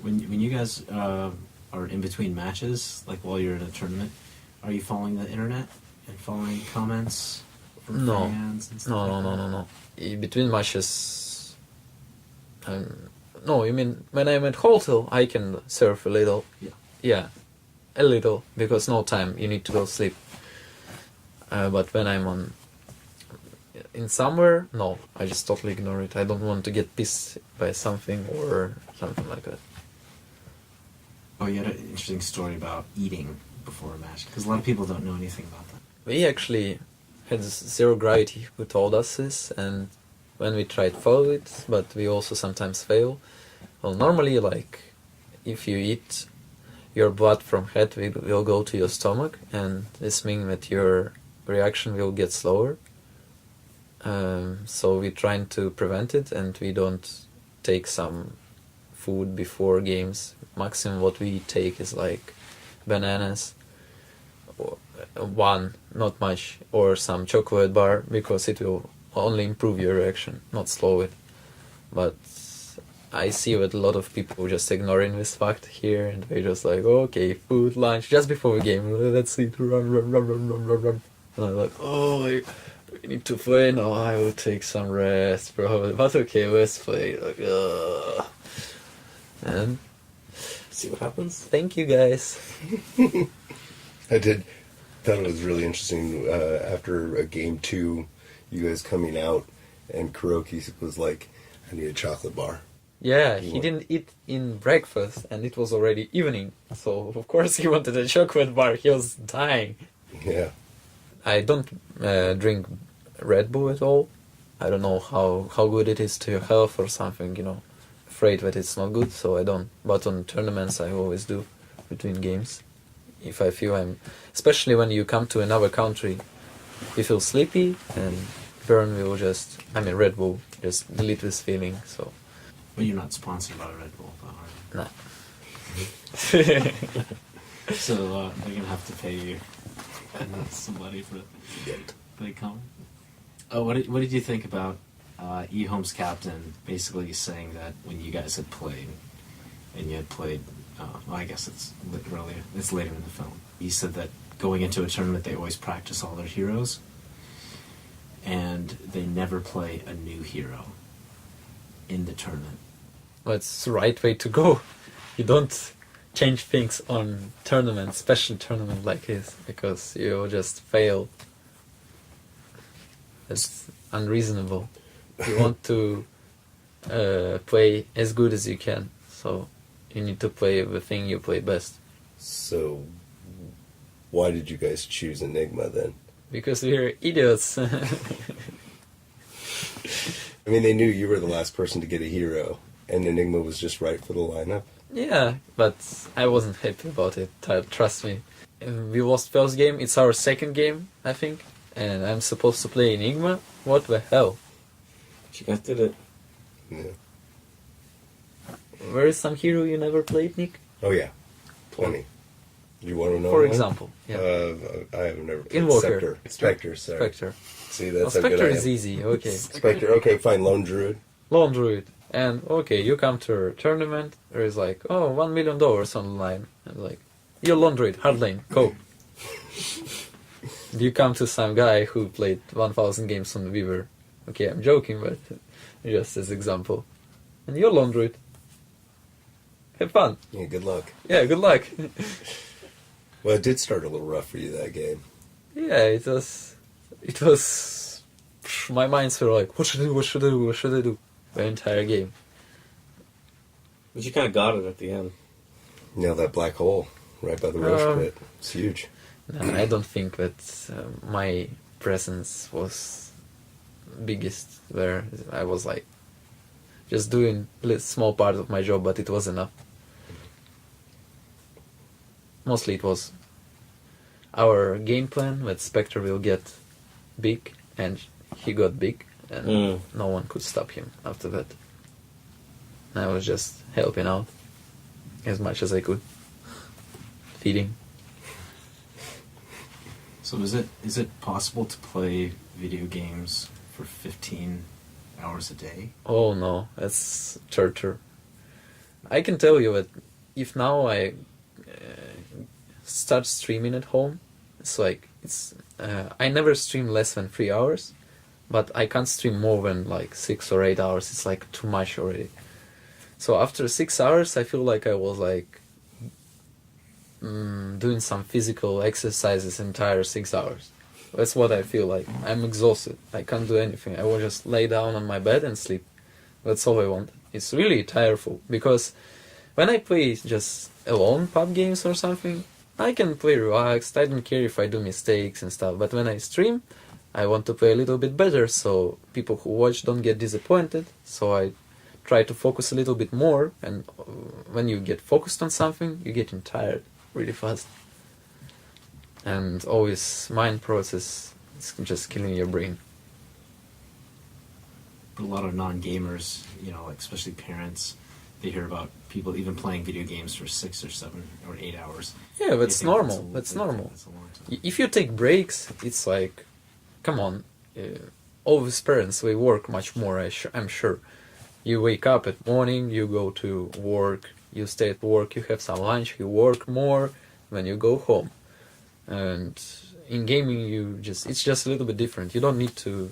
When you guys are in between matches, like while you're in a tournament, are you following the internet and following comments from No. fans and stuff? No. In between matches, no, you mean when I'm at hotel, I can surf a little. Yeah, a little, because no time, you need to go sleep. But when I'm in somewhere, no, I just totally ignore it. I don't want to get pissed by something or something like that. Oh, you had an interesting story about eating before a match, because a lot of people don't know anything about that. We actually had Zero Gravity who told us this, and when we tried follow it, but we also sometimes fail. Well, normally, like, if you eat, your blood from head will go to your stomach, and this means that your reaction will get slower. So we're trying to prevent it, and we don't take some food before games. Maximum what we take is like bananas, or one, not much, or some chocolate bar, because it will only improve your reaction, not slow it. But I see that a lot of people just ignoring this fact here, and they just like, okay, food, lunch, just before the game, let's eat, run. And I'm like, oh, we need to play now, I will take some rest, probably, but okay, let's play, like, and See what happens? thank you guys. I thought it was really interesting after a game 2, you guys coming out, and Kuroki was like, I need a chocolate bar. Yeah, he didn't eat in breakfast, and it was already evening, so of course he wanted a chocolate bar, he was dying. Yeah. I don't drink Red Bull at all. I don't know how good it is to your health or something, you know. Afraid that it's not good, so I don't. But on tournaments I always do, between games. If I feel especially when you come to another country, we feel sleepy, and Burn will just, I mean Red Bull, just delete this feeling. So But you're not sponsored by Red Bull, though, are nah. you? So they're gonna have to pay you somebody for the comment. Oh, what did you think about eHome's captain basically saying that when you guys had played, and you had played, well, I guess it's later in the film. He said that going into a tournament, they always practice all their heroes, and they never play a new hero in the tournament. Well, it's the right way to go. You don't change things on tournaments, especially tournament like this, because you just fail. It's unreasonable. You want to play as good as you can, so you need to play the thing you play best. So, why did you guys choose Enigma then? Because we're idiots. I mean, they knew you were the last person to get a hero, and Enigma was just right for the lineup. Yeah, but I wasn't happy about it, trust me. We lost first game, it's our second game, I think, and I'm supposed to play Enigma? What the hell? You guys did it. Yeah. Where is some hero you never played, Nick? Oh yeah, plenty. You want to know? For one? example, yeah. I have never played Invoker. Spectre, sorry. Spectre. See, Well, that's how good Spectre I am. is easy, okay. Spectre, okay, fine. Lone Druid. Lone Druid. And, okay, you come to a tournament, there is like, oh, $1 million on the line. And like, you're Lone Druid, hard lane, go. You come to some guy who played 1,000 games on Weaver. Okay, I'm joking, but just as example. And you're Lone Druid. Have fun. Yeah, good luck. Yeah, good luck. Well, it did start a little rough for you that game. Yeah, it was... My minds were like, what should I do, what should I do, what should I do? The entire game. But you kind of got it at the end. You know, that black hole right by the roach pit. It's huge. No, I don't think that my presence was biggest there. I was like just doing a small part of my job, but it was enough. Mostly it was our game plan that Spectre will get big, and he got big, and no one could stop him after that. I was just helping out as much as I could, feeding. So is it possible to play video games for 15 hours a day? Oh no, that's torture. I can tell you that if now I start streaming at home, it's like I never stream less than 3 hours, but I can't stream more than like 6 or 8 hours. It's like too much already. So after 6 hours, I feel like I was like doing some physical exercises entire 6 hours. That's what I feel like. I'm exhausted. I can't do anything. I will just lay down on my bed and sleep. That's all I want. It's really tireful, because when I play just alone pub games or something, I can play relaxed. I don't care if I do mistakes and stuff. But when I stream, I want to play a little bit better, so people who watch don't get disappointed. So I try to focus a little bit more, and when you get focused on something, you're getting tired really fast. And always mind process is just killing your brain. But a lot of non-gamers, like especially parents, they hear about people even playing video games for 6 or 7 or 8 hours. Yeah, that's normal. That's normal. That's a long time. If you take breaks, it's like, come on, all these parents, they work much more, I'm sure. You wake up at morning, you go to work, you stay at work, you have some lunch, you work more, then you go home. And in gaming, it's just a little bit different. You don't need to...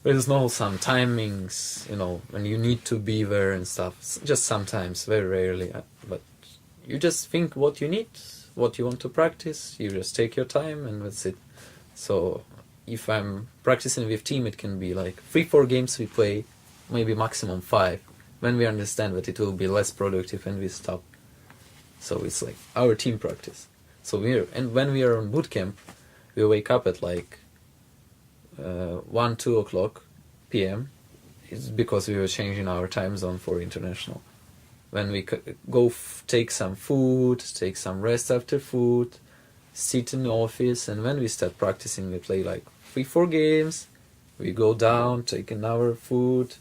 There's no some timings, when you need to be there and stuff. Just sometimes, very rarely. But you just think what you need, what you want to practice. You just take your time, and that's it. So if I'm practicing with team, it can be like 3-4 games we play, maybe maximum 5. When we understand that it will be less productive and we stop. So it's like our team practice. So when we are on boot camp, we wake up at like 1-2 o'clock p.m. It's because we were changing our time zone for international. When we go take some food, take some rest after food, sit in the office, and when we start practicing, we play like 3-4 games. We go down, take an hour food,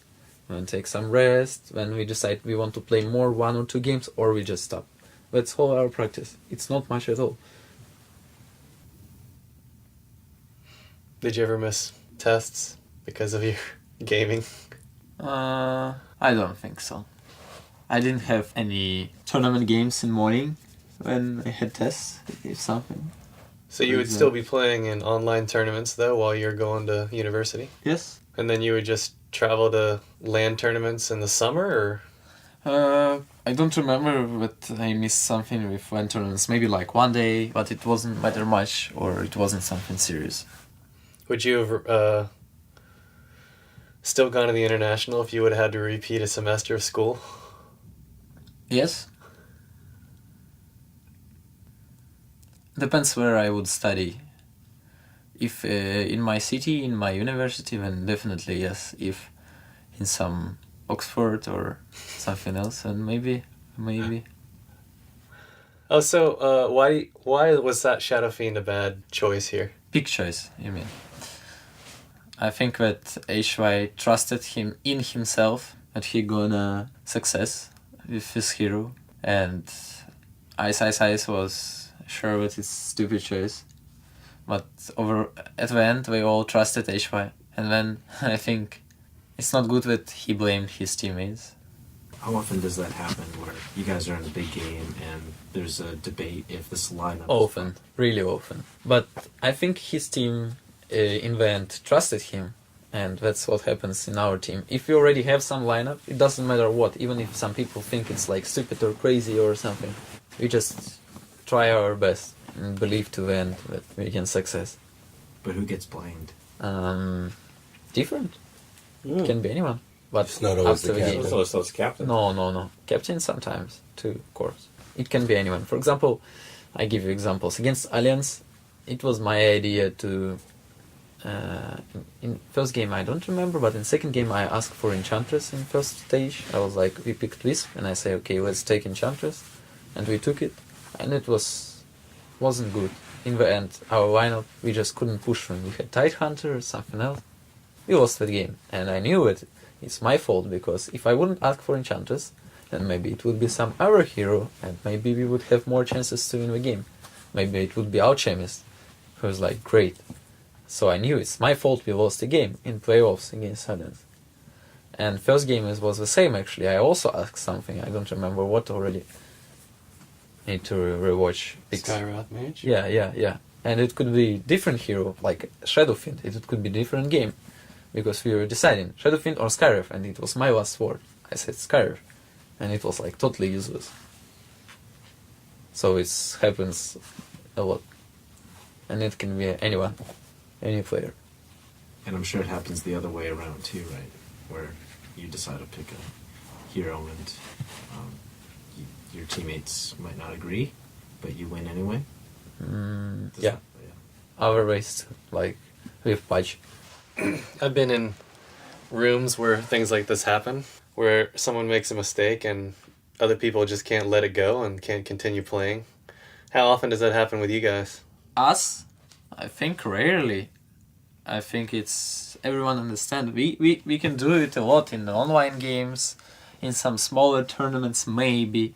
and take some rest. When we decide we want to play more 1 or 2 games, or we just stop. That's all our practice. It's not much at all. Did you ever miss tests because of your gaming? I don't think so. I didn't have any tournament games in morning when I had tests, if something. So you would still be playing in online tournaments though while you're going to university? Yes. And then you would just travel to LAN tournaments in the summer, or I don't remember, but I missed something with LAN tournaments. Maybe like one day, but it wasn't matter much, or it wasn't something serious. would you have still gone to the international if you would have had to repeat a semester of school? Yes. Depends where I would study. If in my city, in my university, then definitely yes. If in some Oxford or something else, then maybe. Oh, so why was that Shadow Fiend a bad choice here? Big choice, you mean? I think that HY trusted him in himself, that he gonna success with his hero, and Ice was sure that it's stupid choice. But at the end, we all trusted HY, and then I think it's not good that he blamed his teammates. How often does that happen where you guys are in a big game and there's a debate if this lineup Often, really often. But I think his team in the end trusted him, and that's what happens in our team. If you already have some lineup, it doesn't matter what, even if some people think it's like stupid or crazy or something. We just try our best and believe to the end that we can success. But who gets blamed? Different. It can be anyone. But It's not always after the the game. captain. So it's captain. No. Captain sometimes too, of course. It can be anyone. For example, I give you examples. Against Alliance, it was my idea to... in first game I don't remember, but in second game I asked for Enchantress in first stage. I was like, we picked Wisp, and I say, okay, let's take Enchantress. And we took it, and it wasn't good. In the end, our lineup, we just couldn't push them. We had Tidehunter or something else. We lost that game, and I knew it. It's my fault, because if I wouldn't ask for Enchantress, then maybe it would be some other hero, and maybe we would have more chances to win the game. Maybe it would be Alchemist, who was like, great. So I knew it's my fault we lost the game in playoffs against Alliance. And first game was the same, actually. I also asked something, I don't remember what already. Need to rewatch. Skywrath Mage? Yeah. And it could be different hero, like Shadowfiend. It could be different game. Because we were deciding, Shadowfiend or Skywrath, and it was my last word. I said Skywrath. And it was like totally useless. So it happens a lot. And it can be anyone, any player. And I'm sure it happens the other way around too, right? Where you decide to pick a hero and your teammates might not agree, but you win anyway. Yeah. Our ways, like with Patch. I've been in rooms where things like this happen, where someone makes a mistake and other people just can't let it go and can't continue playing. How often does that happen with you guys? Us? I think rarely. I think it's everyone understand. We can do it a lot in the online games, in some smaller tournaments maybe,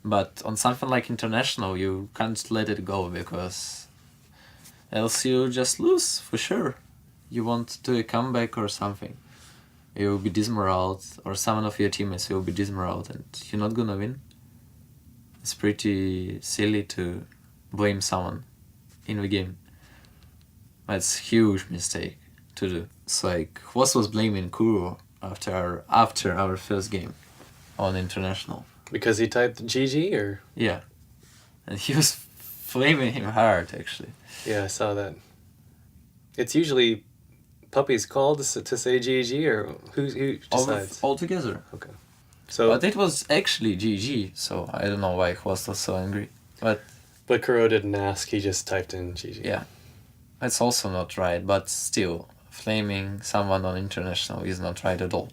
but on something like international you can't let it go, because else you just lose for sure. You want to do a comeback or something, you will be dismoraled, or someone of your teammates will be dismoraled, and you're not gonna win. It's pretty silly to blame someone in the game. That's a huge mistake to do. It's like Hwas was blaming Kuro after our first game on international. Because he typed GG, or? Yeah, and he was flaming him hard actually. Yeah, I saw that. It's usually Puppy's call to say GG, or who decides? All together. Okay. So, But it was actually GG, so I don't know why Hwas was so angry. But Kuro didn't ask, he just typed in GG. yeah, that's also not right, but still, flaming someone on international is not right at all.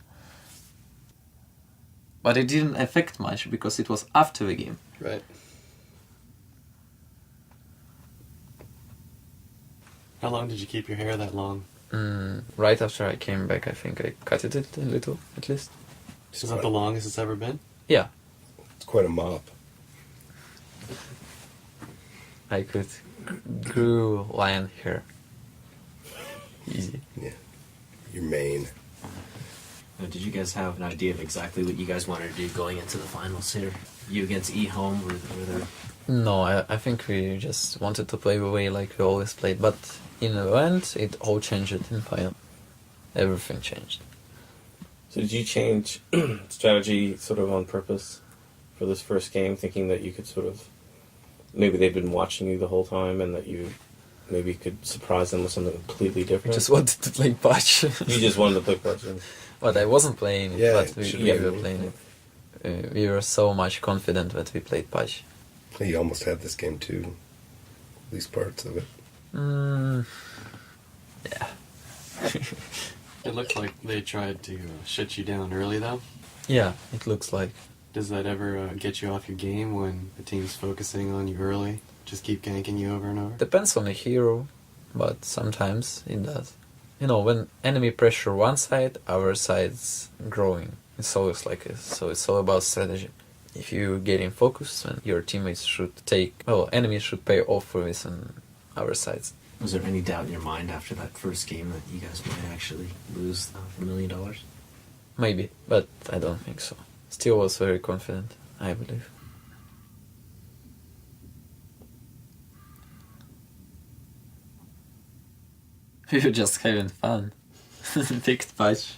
But it didn't affect much because it was after the game. Right. How long did you keep your hair that long? Right after I came back, I think I cut it a little, at least. Is that the longest it's ever been? Yeah, It's quite a mop. I could grew lion hair. Easy. Yeah. Your mane. Did you guys have an idea of exactly what you guys wanted to do going into the finals here? You against E-Home, were there... No, I think we just wanted to play the way like we always played, but in the end, it all changed in final. Everything changed. So did you change strategy sort of on purpose for this first game, thinking that you could sort of... Maybe they've been watching you the whole time and that you maybe could surprise them with something completely We different? just wanted to play patch. You just wanted to play Parsons. But I wasn't playing it, Yeah, but we should've were been. playing it. We were so much confident that we played patch. You almost had this game too. At least parts of it. Yeah. It looks like they tried to shut you down early, though. Yeah, it looks like. Does that ever get you off your game when the team's focusing on you early? Just keep ganking you over and over? Depends on the hero, but sometimes it does. You know, when enemy pressure one side, our side's growing. It's always like this, so it's all about strategy. If you get in focus, then your teammates should enemies should pay off for this on our sides. Was there any doubt in your mind after that first game that you guys might actually lose $1 million? Maybe, but I don't think so. Still was very confident, I believe. We were just having fun. Picked patch.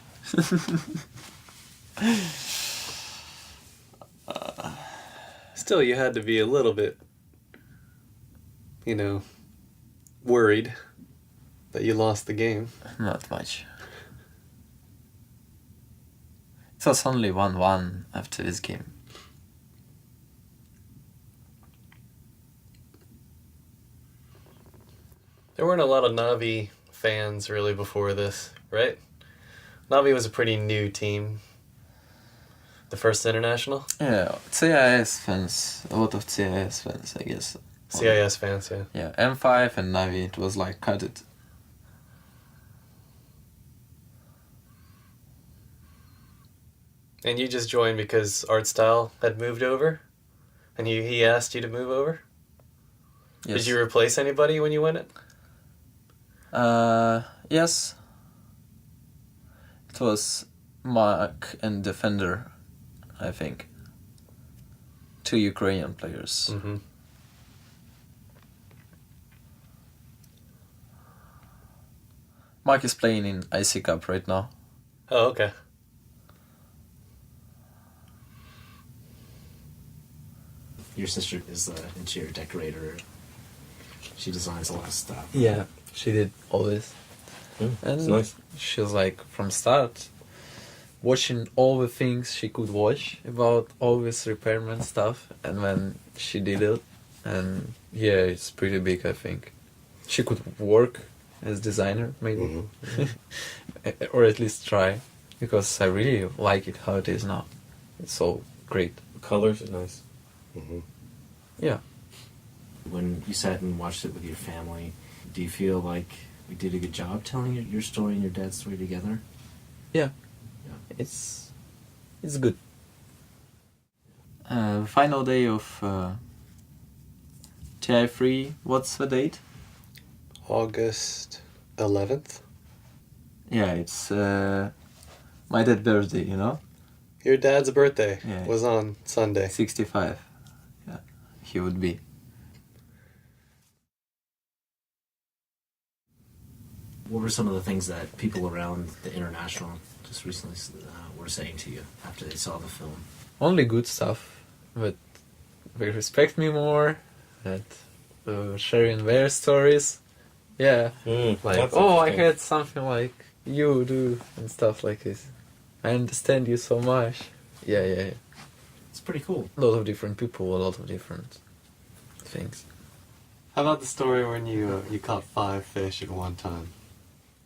Still, you had to be a little bit, worried that you lost the game. Not much. It was only 1-1 after this game. There weren't a lot of Navi fans really before this, right? Navi was a pretty new team. The first international? Yeah, CIS fans, a lot of CIS fans, I guess. CIS fans, yeah. Yeah, M5 and Navi, it was like cut it. And you just joined because Art Style had moved over? And he asked you to move over? Yes. Did you replace anybody when you went it? Yes. It was Mark and Defender, I think. 2 Ukrainian players. Mm-hmm. Mark is playing in IC Cup right now. Oh, okay. Your sister is an interior decorator. She designs a lot of stuff. Yeah, she did always. Mm, And it's nice. she was like, from start, watching all the things she could watch about all this repairman stuff, and when she did it, and yeah, it's pretty big, I think. She could work as designer, maybe. Or at least try, because I really like it how it is now. It's so great. The colors are nice. Mm-hmm. Yeah. When you sat and watched it with your family, do you feel like we did a good job telling your story and your dad's story together? Yeah. Yeah. It's good. Final day of TI3, what's the date? August 11th? Yeah, it's my dad's birthday, you know? Your dad's birthday Yeah. was on Sunday. 65. Yeah, he would be. What were some of the things that people around the international just recently were saying to you after they saw the film? Only good stuff, but they respect me more, that sharing their stories. Yeah, like, That's oh, I interesting. had something like you do, and stuff like this. I understand you so much. Yeah. It's pretty cool. A lot of different people, a lot of different things. How about the story when you caught 5 fish at one time?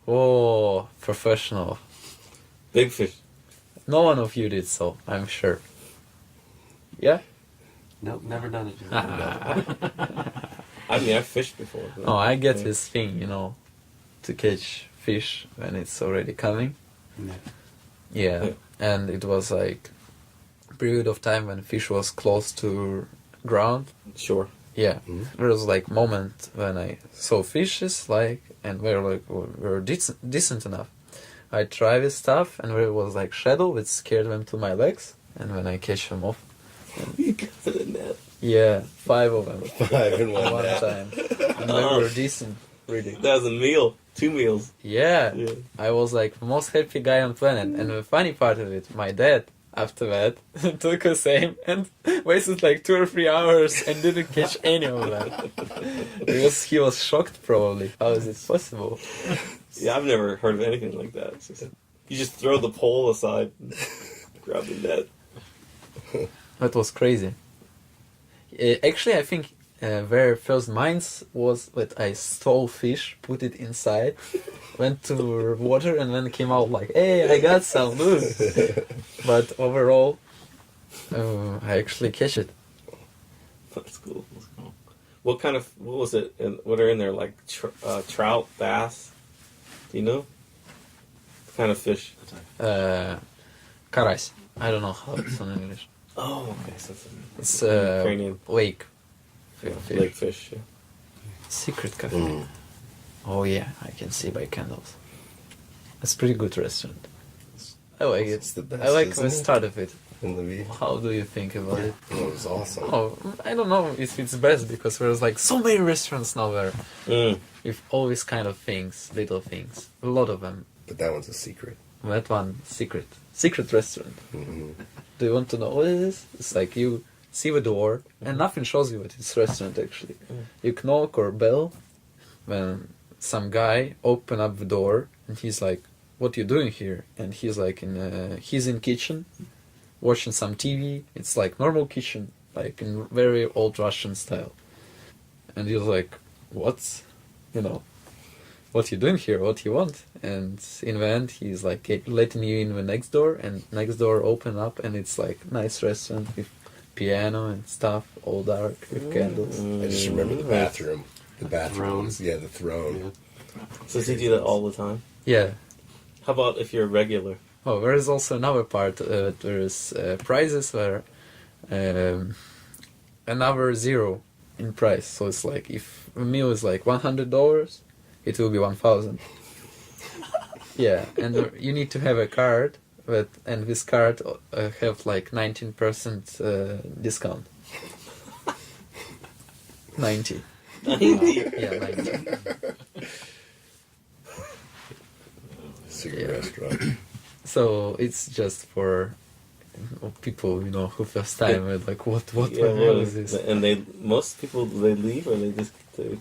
Oh, professional. Big fish. No one of you did so, I'm sure. Yeah? Nope, never done it. I mean, I've fished before. but- Oh, I get Yeah. this thing, to catch fish when it's already coming. Yeah. Yeah, and it was like a period of time when fish was close to ground. Sure. Yeah, Mhm. there was like moment when I saw fishes like, and we were decent enough. I tried this stuff, and there was like shadow which scared them to my legs, and when I catch them off, You got the net. yeah, 5 of them 5 in at one one day. time, and they were decent, really. That was a meal. 2 meals. Yeah, Yeah. I was like the most happy guy on planet, and the funny part of it, my dad after that took the same and wasted like 2 or 3 hours and didn't catch any of them because he was shocked probably. How is it possible? Yeah, I've never heard of anything like that. It's just, you just throw the pole aside and grab the net. That was crazy. Actually, I think their first minds was that I stole fish, put it inside, went to water, and then came out like, "Hey, I got some, look." But overall, I actually catch it. That's cool. That's cool. What was it? What are in there? Like trout, bass? Do you know? What kind of fish? Карась. I don't know how it's in English. Oh, okay. So It's Ukrainian lake. lake fish. Yeah. Secret cafe. Mm. Oh yeah, I can see by candles. It's a pretty good restaurant. I like It's it. the best, I like isn't the it? start of it. In Lviv. How do you think about it? It was awesome. Oh, I don't know if it's best because there's like so many restaurants now there Mm. with all these kind of things, little things, a lot of them. But that one's a secret. That one, secret restaurant. Hmm. Do you want to know what it is? It's like you see the door and nothing shows you that it's a restaurant actually. You knock or bell when some guy open up the door and he's like, "What you doing here?" And he's like he's in kitchen watching some TV. It's like normal kitchen, like in very old Russian style. And he's like, "What? You know, what you doing here? What you want?" And in the end, he's like letting you in the next door, and next door open up, and it's like nice restaurant with piano and stuff, all dark with candles. I just remember the bathroom. The bathroom. Throne. Was, yeah, the throne. Yeah. So does he do that all the time? Yeah. How about if you're a regular? Oh, there is also another part. There is prizes where another zero in price. So it's like if a meal is like $100, it will be 1,000. Yeah, and you need to have a card, and this card have like 19% discount. 90. 90. Yeah, 90. Secret Yeah. restaurant. So it's just for people, you know, who first time are like, what the Yeah, hell is this? And most people they leave or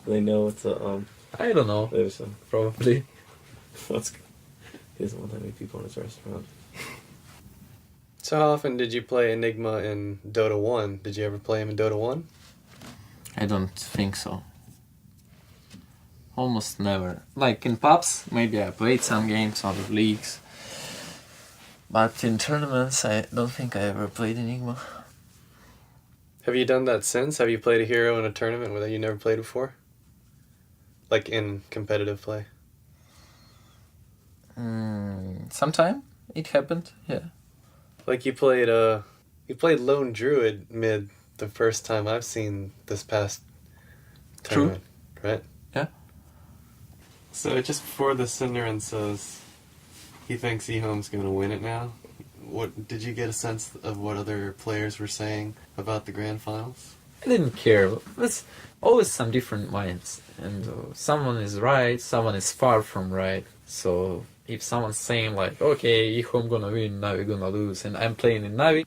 they know it's a I don't know. there's a Probably. what's he doesn't want that many people in his restaurant. So how often did you play Enigma in Dota 1? Did you ever play him in Dota 1? I don't think so. Almost never. Like in pubs, maybe I played some games on the leagues. But in tournaments, I don't think I ever played Enigma. Have you done that since? Have you played a hero in a tournament that you never played before? Like in competitive play? Sometime it happened, yeah. Like you played Lone Druid mid the first time I've seen this past True. tournament, right? So just before the Cinderin says he thinks Ehome's going to win it now, what did you get a sense of what other players were saying about the grand finals? I didn't care. There's always some different minds. And someone is right, someone is far from right. So if someone's saying like, okay, I'm gonna win, Navi gonna lose, and I'm playing in Navi,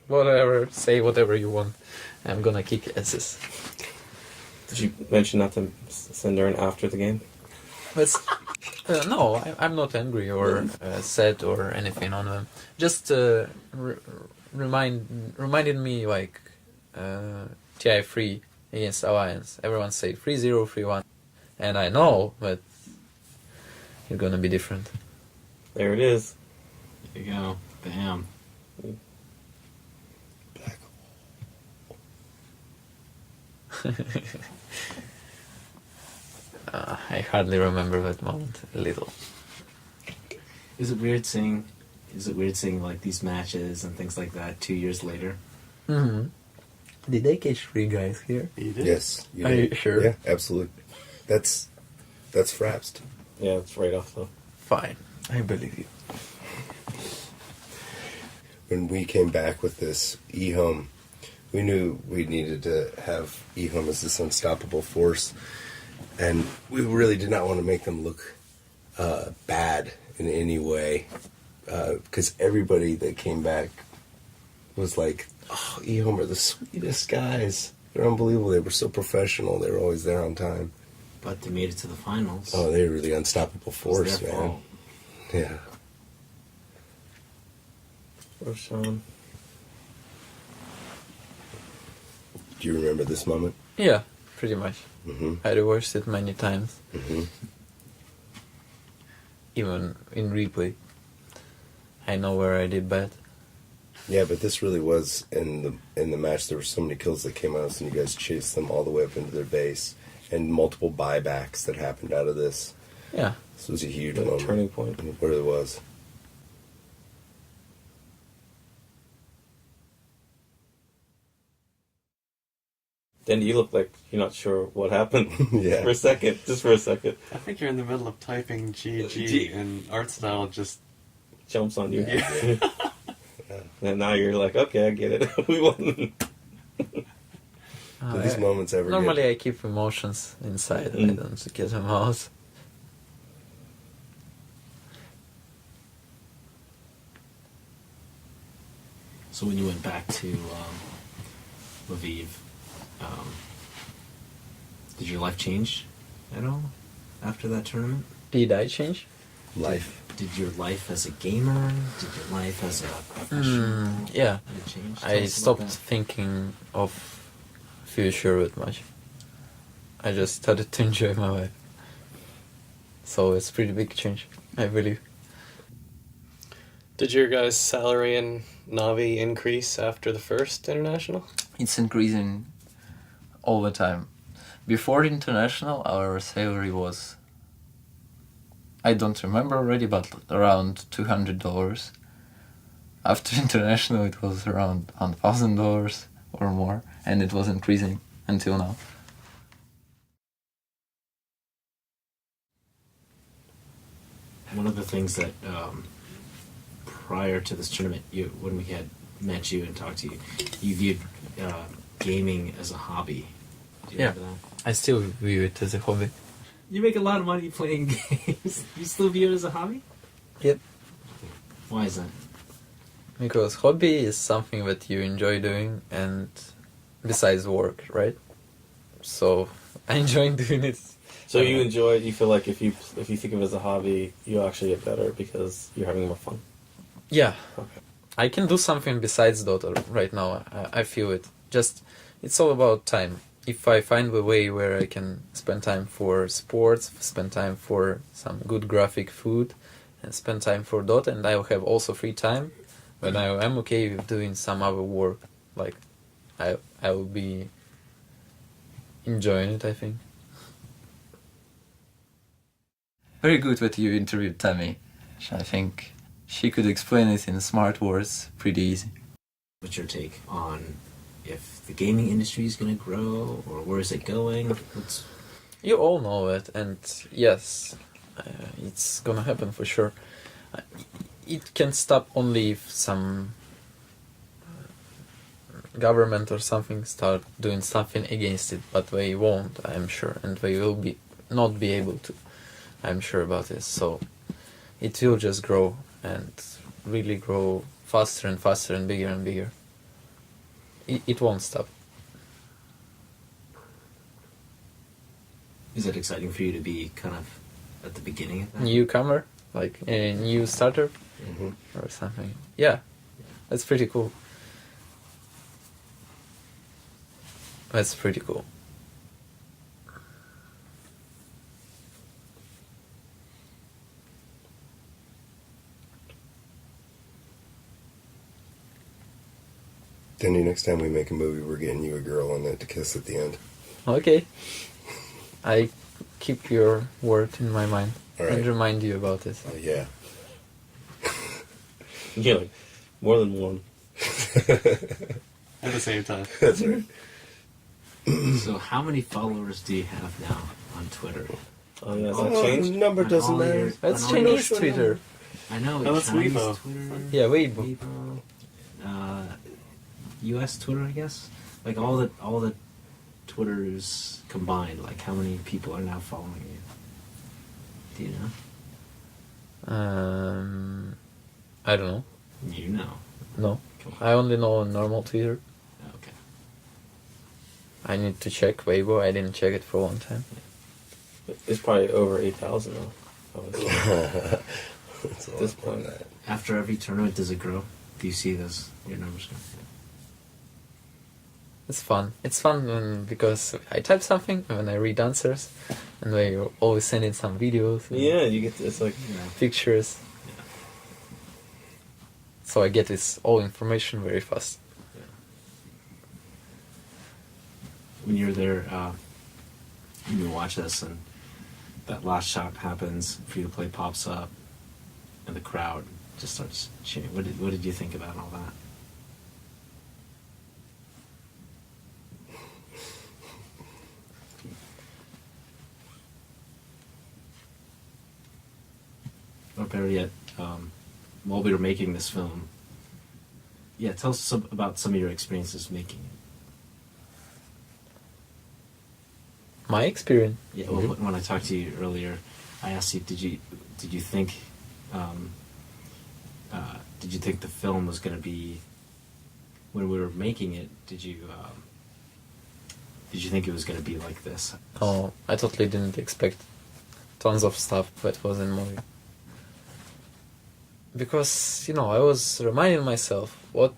whatever, say whatever you want. I'm gonna kick asses. Did you mention not to send her in after the game? But no, I'm not angry or sad or anything on them. Just reminded me like TI3 against Alliance. Everyone say 3-0, 3-1. And I know that it's gonna be different. There it is. There you go. Bam. I hardly remember that moment a little. Is it weird seeing like these matches and things like that 2 years later? Mm-hmm. Did I catch 3 guys here? You did? Yes. Are you sure? Yeah, absolutely. That's Frapst. Yeah, it's right off though. Fine, I believe you. When we came back with this eHome, we knew we needed to have eHome as this unstoppable force, and we really did not want to make them look bad in any way, because everybody that came back was like, "Oh, eHome are the sweetest guys. They're unbelievable. They were so professional. They were always there on time. But they made it to the finals. Oh, they were the unstoppable It was force, their man. fault. Yeah." Or Sean. Do you remember this moment? Yeah, pretty much. Mm-hmm. I rewatched it many times, Mm-hmm. even in replay. I know where I did bad. Yeah, but this really was in the match. There were so many kills that came out, and you guys chased them all the way up into their base, and multiple buybacks that happened out of this. Yeah. This was a huge The moment. turning point. It really was. Dendi, you look like you're not sure what happened Yeah. for a second. Just for a second. I think you're in the middle of typing GG G. and art style just. Jumps on you. Yeah. And now you're like, okay, I get it. We won. Do these moments ever Normally get... I keep emotions inside and I don't get them out. So when you went back to Lviv, did your life change at all after that tournament? Did I change? life? Did your life as a gamer? Did your life as a professional? Yeah. Did it change? Tell I us about stopped that. thinking of future that much. I just started to enjoy my life. So it's pretty big change, I believe. Did your guys' salary in Navi increase after the first international? It's increasing all the time. Before the international, our salary was, I don't remember already, but around $200. After international, it was around $1,000 or more, and it was increasing until now. One of the things that prior to this tournament, when we had met you and talked to you, you viewed gaming as a hobby. Do you Yeah. remember that? I still view it as a hobby. You make a lot of money playing games. You still view it as a hobby? Yep. Why is that? Because hobby is something that you enjoy doing, and besides work, right? So I enjoy doing it. So you enjoy it. You feel like if you think of it as a hobby, you actually get better because you're having more fun. Yeah. Okay. I can do something besides Dota right now. I feel it. Just, it's all about time. If I find a way where I can spend time for sports, spend time for some good graphic food, and spend time for Dota, and I will have also free time, then I'm okay with doing some other work. Like, I will be enjoying it, I think. Very good that you interviewed Tammy. I think she could explain it in smart words pretty easy. What's your take on if the gaming industry is going to grow, or where is it going? You all know it, and yes, it's gonna happen for sure. It can stop only if some government or something start doing something against it, but they won't, I'm sure, and they will not be able to. I'm sure about this. So it will just grow and really grow faster and faster and bigger. It won't stop. Is it exciting for you to be kind of at the beginning of that? Newcomer, like a new starter or something. Yeah, that's pretty cool. That's pretty cool. Denny, next time we make a movie, we're getting you a girl in it to kiss at the end. Okay. I keep your word in my mind All and right. remind you about it. Yeah. Yeah, like more than one. At the same time. That's right. So how many followers do you have now on Twitter? Oh yeah, has Oh, that Oh, changed? number On doesn't all matter. your- That's on all your- Chinese Twitter. I know. Oh, that's Chinese Weibo. Twitter. Yeah, Weibo. Weibo. U.S. Twitter, I guess. Like all the Twitters combined. Like how many people are now following you? Do you know? I don't know. You know. No. Come on. I only know normal Twitter. Okay. I need to check Weibo. I didn't check it for a long time. It's probably over 8,000 though. I would say. That's a At this lot more point. than that. After every tournament, does it grow? Do you see those your numbers grow? It's fun. It's fun because I type something and then I read answers, and they always send in some videos, and Yeah, you get to, it's like pictures. Yeah. So I get this all information very fast. When you're there, when you watch this and that last shot happens, free to play pops up, and the crowd just starts cheering. What did you think about all that? Or better yet, while we were making this film, yeah, tell us about some of your experiences making it. My experience. Yeah, well, when I talked to you earlier, I asked you, did you think, did you think the film was going to be, when we were making it, did you think it was going to be like this? Oh, I totally didn't expect tons of stuff that was in movie. Because, I was reminding myself what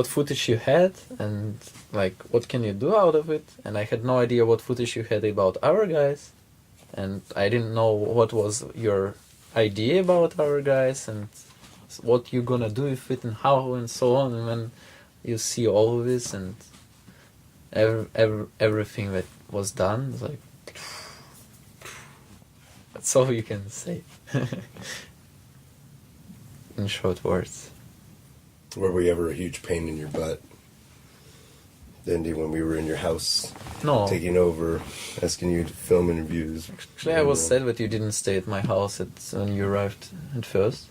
footage you had and like what can you do out of it, and I had no idea what footage you had about our guys, and I didn't know what was your idea about our guys and what you're gonna do with it and how and so on. And when you see all of this and everything that was done, it's like that's all you can say. In short words. Were we ever a huge pain in your butt? Dendi, when we were in your house No. taking over, asking you to film interviews. Actually, I was sad that you didn't stay at my house when you arrived at first.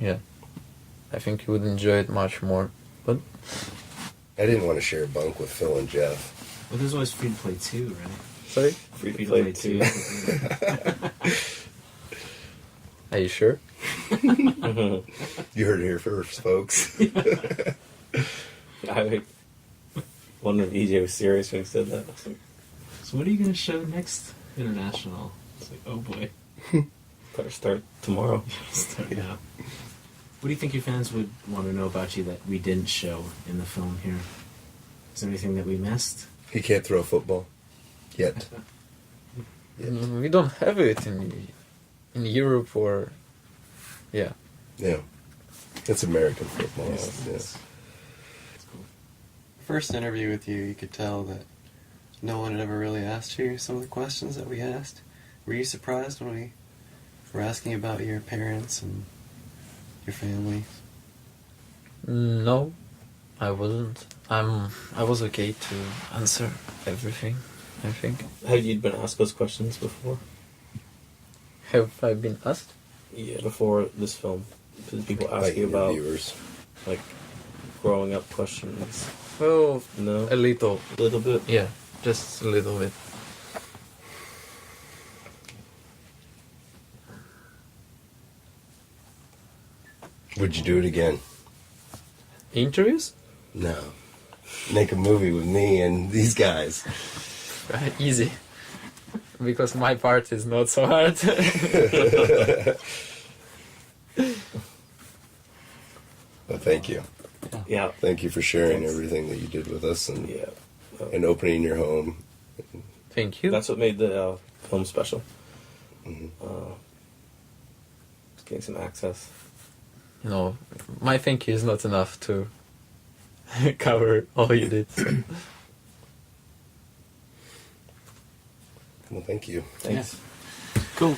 Yeah. I think you would enjoy it much more. But I didn't want to share a bunk with Phil and Jeff. Well, there's always free to play too, right? sorry? free to play too. Are you sure? You heard it here first, folks. I wondered if EJ was serious when he said that. I was like, So what are you going to show next international? It's like, oh boy. better start tomorrow. Start now. What do you think your fans would want to know about you that we didn't show in the film here? Is there anything that we missed? He can't throw a football. Yet. We don't have it in Europe or... Yeah. Yeah. It's American football. Yes. Yeah. That's cool. First interview with you, you could tell that no one had ever really asked you some of the questions that we asked. Were you surprised when we were asking about your parents and your family? No, I wasn't. I was okay to answer everything, I think. Have you been asked those questions before? Have I been asked? Yeah, before this film. Did people ask Like you about viewers. like growing up questions? Well, No, a little. a little bit. Yeah, just a little bit. Would you do it again? Interviews? No. Make a movie with me and these guys. Right, easy. Because my part is not so hard. Well, thank you. Yeah, Thank you for sharing Thanks. everything that you did with us and yeah. and opening your home. Thank you. That's what made the film special. Mhm. Just getting some access. My thank you is not enough to cover all you did. So. Well, thank you. Thanks. Cool.